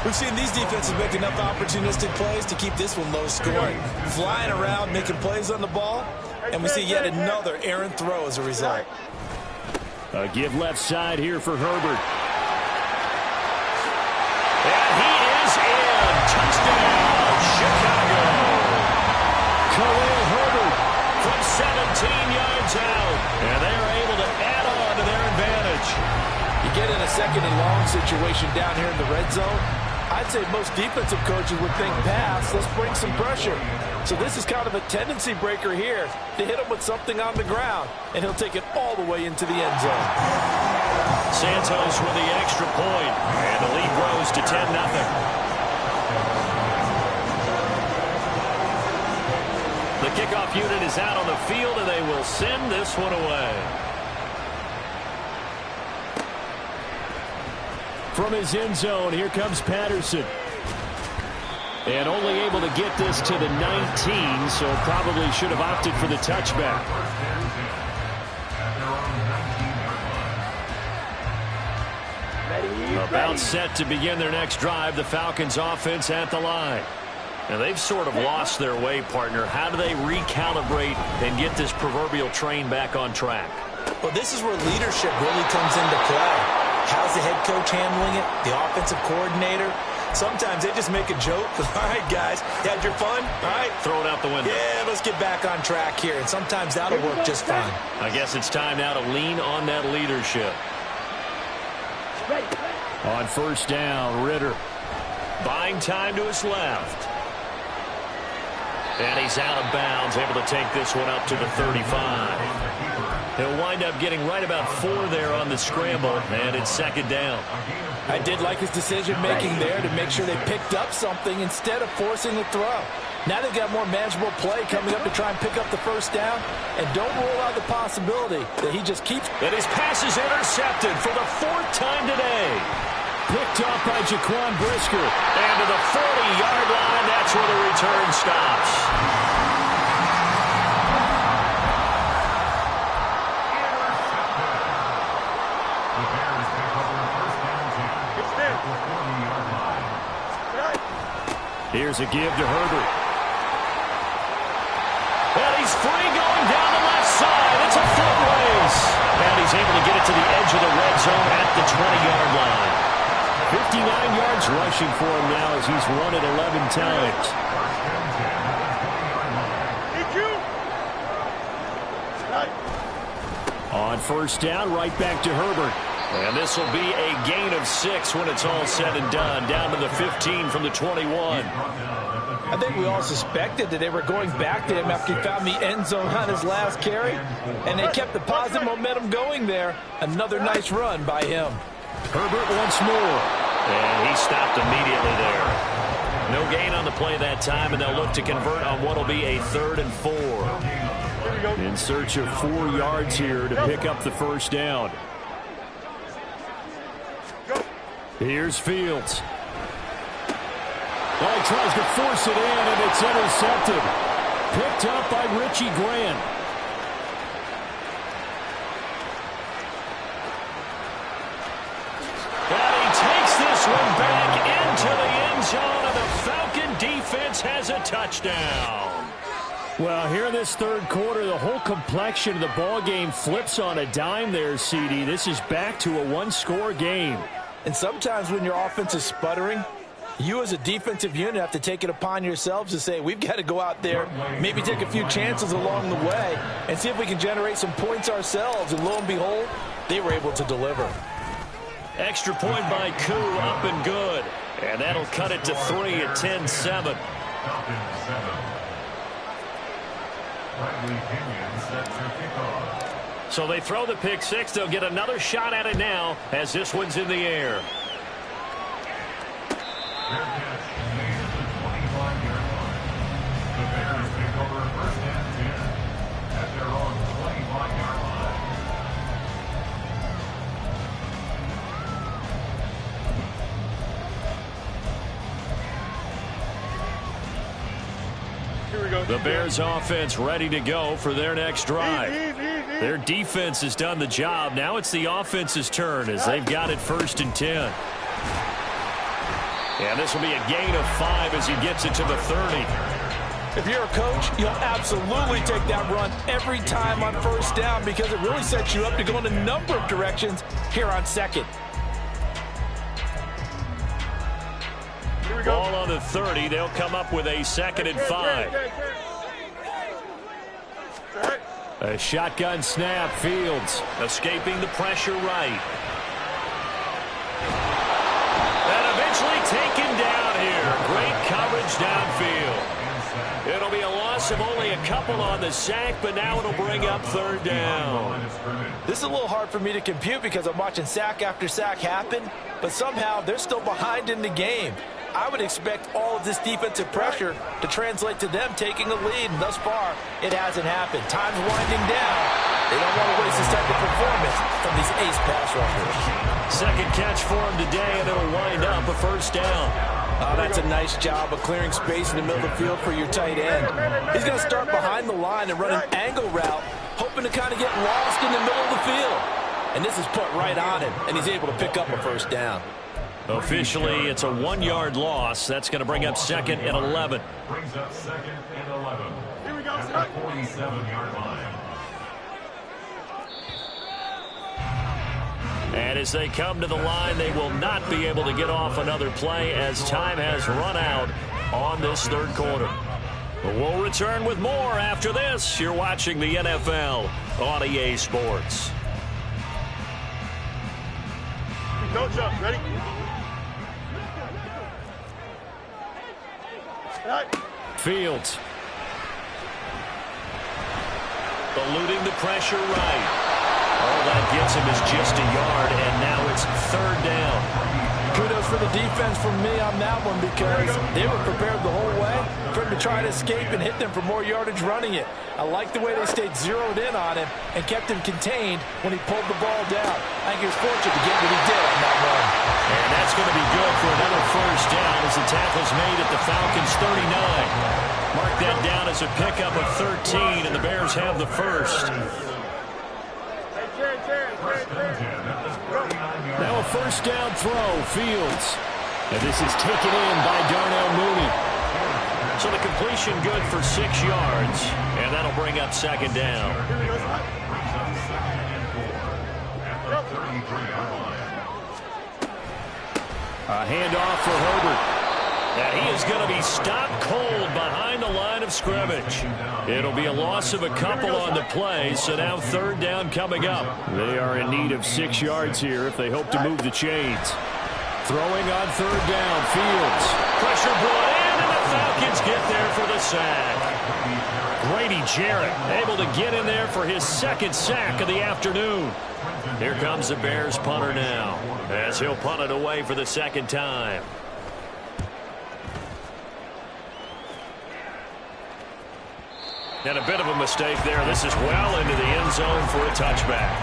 We've seen these defenses make enough opportunistic plays to keep this one low scoring. Flying around, making plays on the ball, and we see yet another errant throw as a result. A give left side here for Herbert. And he is in. Touchdown, Chicago. Khalil Herbert from 17 yards out. And they are able to add on to their advantage. You get in a 2nd and long situation down here in the red zone. I'd say most defensive coaches would think pass, let's bring some pressure. So this is kind of a tendency breaker here to hit him with something on the ground, and he'll take it all the way into the end zone. Santos with the extra point, and the lead grows to 10-0. The kickoff unit is out on the field, and they will send this one away. From his end zone, here comes Patterson. And only able to get this to the 19, so probably should have opted for the touchback. About set to begin their next drive, the Falcons offense at the line. And they've sort of lost their way, partner. How do they recalibrate and get this proverbial train back on track? Well, this is where leadership really comes into play. How's the head coach handling it? The offensive coordinator? Sometimes they just make a joke. All right, guys, you had your fun? All right. Throw it out the window. Yeah, let's get back on track here. And sometimes that'll work just fine. I guess it's time now to lean on that leadership. On 1st down, Ritter buying time to his left. And he's out of bounds, able to take this one up to the 35. He'll wind up getting right about 4 there on the scramble, and it's 2nd down. I did like his decision-making there to make sure they picked up something instead of forcing the throw. Now they've got more manageable play coming up to try and pick up the 1st down, and don't rule out the possibility that he just keeps. And his pass is intercepted for the 4th time today. Picked up by Jaquan Brisker. And to the 40-yard line, that's where the return stops. Here's a give to Herbert. And he's free going down the left side. It's a foot race. And he's able to get it to the edge of the red zone at the 20-yard line. 59 yards rushing for him now as he's run it 11 times. On 1st down, right back to Herbert. And this will be a gain of 6 when it's all said and done. Down to the 15 from the 21. I think we all suspected that they were going back to him after he found the end zone on his last carry. And they kept the positive momentum going there. Another nice run by him. Herbert once more. And he stopped immediately there. No gain on the play that time, and they'll look to convert on what will be a 3rd and 4. In search of 4 yards here to pick up the 1st down. Here's Fields. Well, he tries to force it in, and it's intercepted. Picked up by Richie Grant. And he takes this one back into the end zone, and the Falcon defense has a touchdown. Well, here in this 3rd quarter, the whole complexion of the ball game flips on a dime there, CD. This is back to a 1-score game. And sometimes when your offense is sputtering, You as a defensive unit have to take it upon yourselves to say, we've got to go out there, maybe take a few chances along the way, and see if we can generate some points ourselves. And lo and behold, they were able to deliver. Extra point by Koo, up and good. And that'll cut it to 3 at 10-7. So they throw the pick six. They'll get another shot at it now as this one's in the air. The Bears offense ready to go for their next drive. Their defense has done the job. Now it's the offense's turn as they've got it 1st and 10. And this will be a gain of 5 as he gets it to the 30. If you're a coach, you'll absolutely take that run every time on 1st down because it really sets you up to go in a number of directions here on 2nd. Ball on the 30. They'll come up with a 2nd and 5. A shotgun snap. Fields escaping the pressure right. And eventually taken down here. Great coverage downfield. It'll be a loss of only a couple on the sack, but now it'll bring up 3rd down. This is a little hard for me to compute because I'm watching sack after sack happen, but somehow they're still behind in the game. I would expect all of this defensive pressure to translate to them taking a lead, and thus far, it hasn't happened. Time's winding down. They don't want to waste this type of performance from these ace pass rushers. 2nd catch for him today, and it'll wind up a 1st down. Oh, that's a nice job of clearing space in the middle of the field for your tight end. He's going to start behind the line and run an angle route, hoping to kind of get lost in the middle of the field. And this is put right on him, and he's able to pick up a 1st down. Officially, it's a 1-yard loss. That's going to bring up 2nd and 11. Brings up 2nd and 11. Here we go. At the 47-yard line. And as they come to the line, they will not be able to get off another play as time has run out on this 3rd quarter. But we'll return with more after this. You're watching the NFL on EA Sports. Go, Chuck. Ready? Fields. Eluding the pressure right. All that gets him is just a yard, and now it's 3rd down. Kudos for the defense from me on that one because they were prepared the whole way for him to try to escape and hit them for more yardage running it. I like the way they stayed zeroed in on him and kept him contained when he pulled the ball down. I think he was fortunate to get what he did on that run. And that's going to be good for another 1st down as the tackle's made at the Falcons' 39. Mark that down as a pickup of 13, and the Bears have the 1st. Now a 1st down throw. Fields. And this is taken in by Darnell Mooney. So the completion good for 6 yards, and that'll bring up 2nd down. A handoff for Herbert. And he is going to be stopped cold behind the line of scrimmage. It'll be a loss of a couple on the play, so now 3rd down coming up. They are in need of 6 yards here if they hope to move the chains. Throwing on 3rd down, Fields. Pressure brought in, and the Falcons get there for the sack. Grady Jarrett able to get in there for his 2nd sack of the afternoon. Here comes the Bears punter now, as he'll punt it away for the 2nd time. And a bit of a mistake there. This is well into the end zone for a touchback.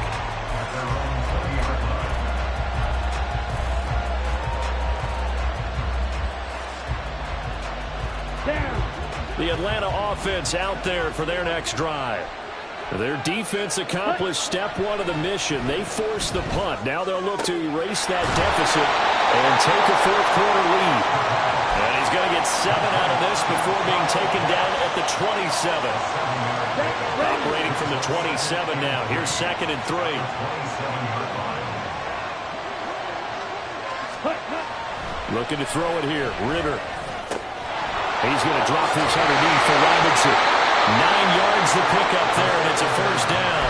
The Atlanta offense out there for their next drive. Their defense accomplished step 1 of the mission. They forced the punt. Now they'll look to erase that deficit and take a 4th quarter lead. And he's going to get 7 out of this before being taken down at the 27. Operating from the 27 now. Here's 2nd and 3. Looking to throw it here. Ritter. He's going to drop this underneath for Robinson. 9 yards to pick up there, and it's a first down.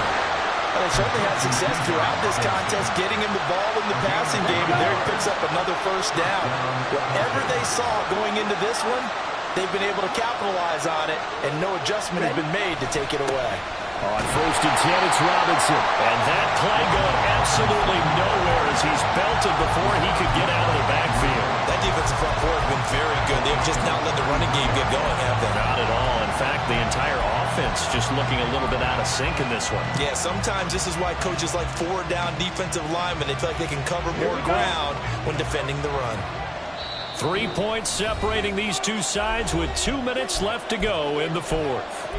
Well, they certainly had success throughout this contest, getting him the ball in the passing game, and there he picks up another first down. Whatever they saw going into this one, they've been able to capitalize on it, and no adjustment has been made to take it away. On 1st and 10, it's Robinson. And that play going absolutely nowhere as he's belted before he could get out of the backfield. That defensive front four has been very good. They've just not let the running game get going, have they? Not at all. In fact, the entire offense just looking a little bit out of sync in this one. Yeah, sometimes this is why coaches like forward-down defensive linemen, they feel like they can cover more ground when defending the run. 3 points separating these two sides with 2 minutes left to go in the fourth.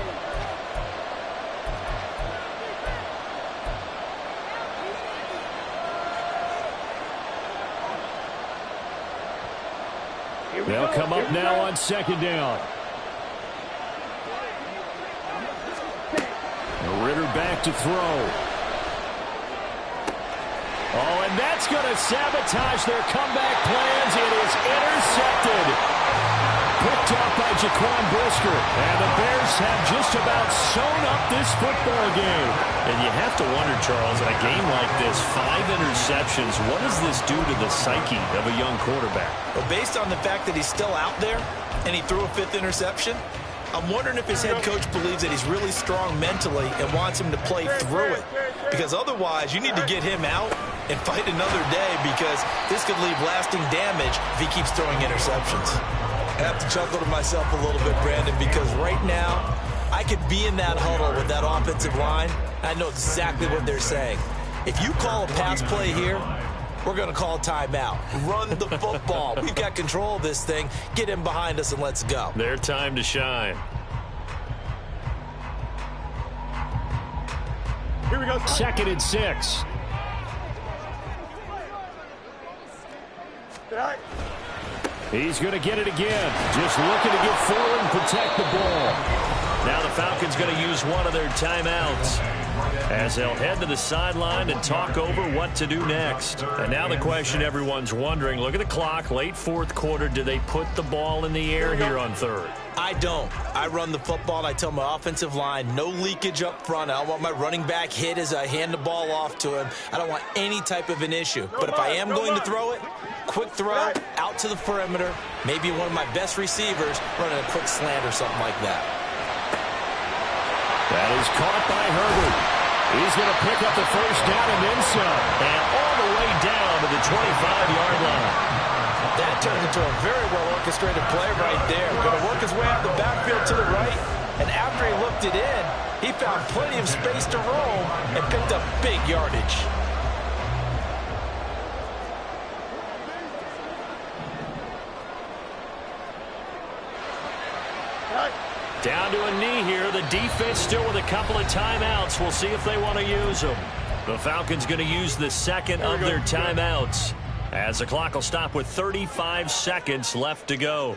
They'll come up now on 2nd down. Ritter back to throw. Oh, and that's going to sabotage their comeback plans. It is intercepted. Picked up by Jaquan Brisker. And the Bears have just about sewn up this football game. And you have to wonder, Charles, in a game like this, 5 interceptions, what does this do to the psyche of a young quarterback? Well, based on the fact that he's still out there and he threw a 5th interception, I'm wondering if his head coach believes that he's really strong mentally and wants him to play through it. Because otherwise, you need to get him out and fight another day, because this could leave lasting damage if he keeps throwing interceptions. I have to chuckle to myself a little bit, Brandon, because right now, I could be in that huddle with that offensive line. I know exactly what they're saying. If you call a pass play here, we're going to call timeout. Run the football. We've got control of this thing. Get him behind us and let's go. Their time to shine. Here we go. 2nd and 6. He's going to get it again. Just looking to get forward and protect the ball. Now the Falcons going to use one of their timeouts as they'll head to the sideline and talk over what to do next. And now the question everyone's wondering, look at the clock, late 4th quarter, do they put the ball in the air here on 3rd? I don't. I run the football, and I tell my offensive line, no leakage up front. I don't want my running back hit as I hand the ball off to him. I don't want any type of an issue. But if I am going to throw it, quick throw, out to the perimeter, maybe one of my best receivers running a quick slant or something like that. That is caught by Herbert. He's going to pick up the first down and then some. And all the way down to the 25-yard line. That turns into a very well-orchestrated play right there. Going to work his way out the backfield to the right. And after he looked it in, he found plenty of space to roam and picked up big yardage. Down to a knee here. The defense still with a couple of timeouts. We'll see if they want to use them. The Falcons going to use the second of their timeouts as the clock will stop with 35 seconds left to go.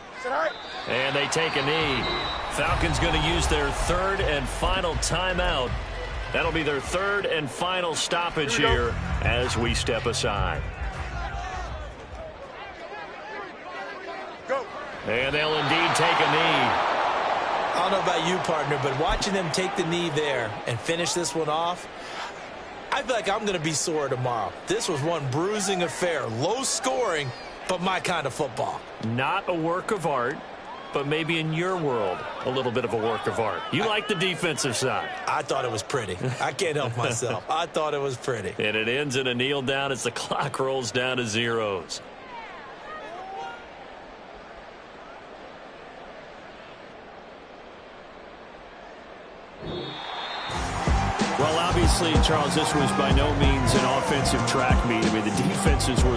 And they take a knee. Falcons going to use their 3rd and final timeout. That'll be their 3rd and final stoppage here as we step aside. And they'll indeed take a knee. I don't know about you, partner, but watching them take the knee there and finish this one off, I feel like I'm going to be sore tomorrow. This was one bruising affair. Low scoring, but my kind of football. Not a work of art, but maybe in your world, a little bit of a work of art. You like the defensive side. I thought it was pretty. I can't help myself. I thought it was pretty. And it ends in a kneel down as the clock rolls down to zeros. Well, obviously, Charles, this was by no means an offensive track meet. I mean, the defenses were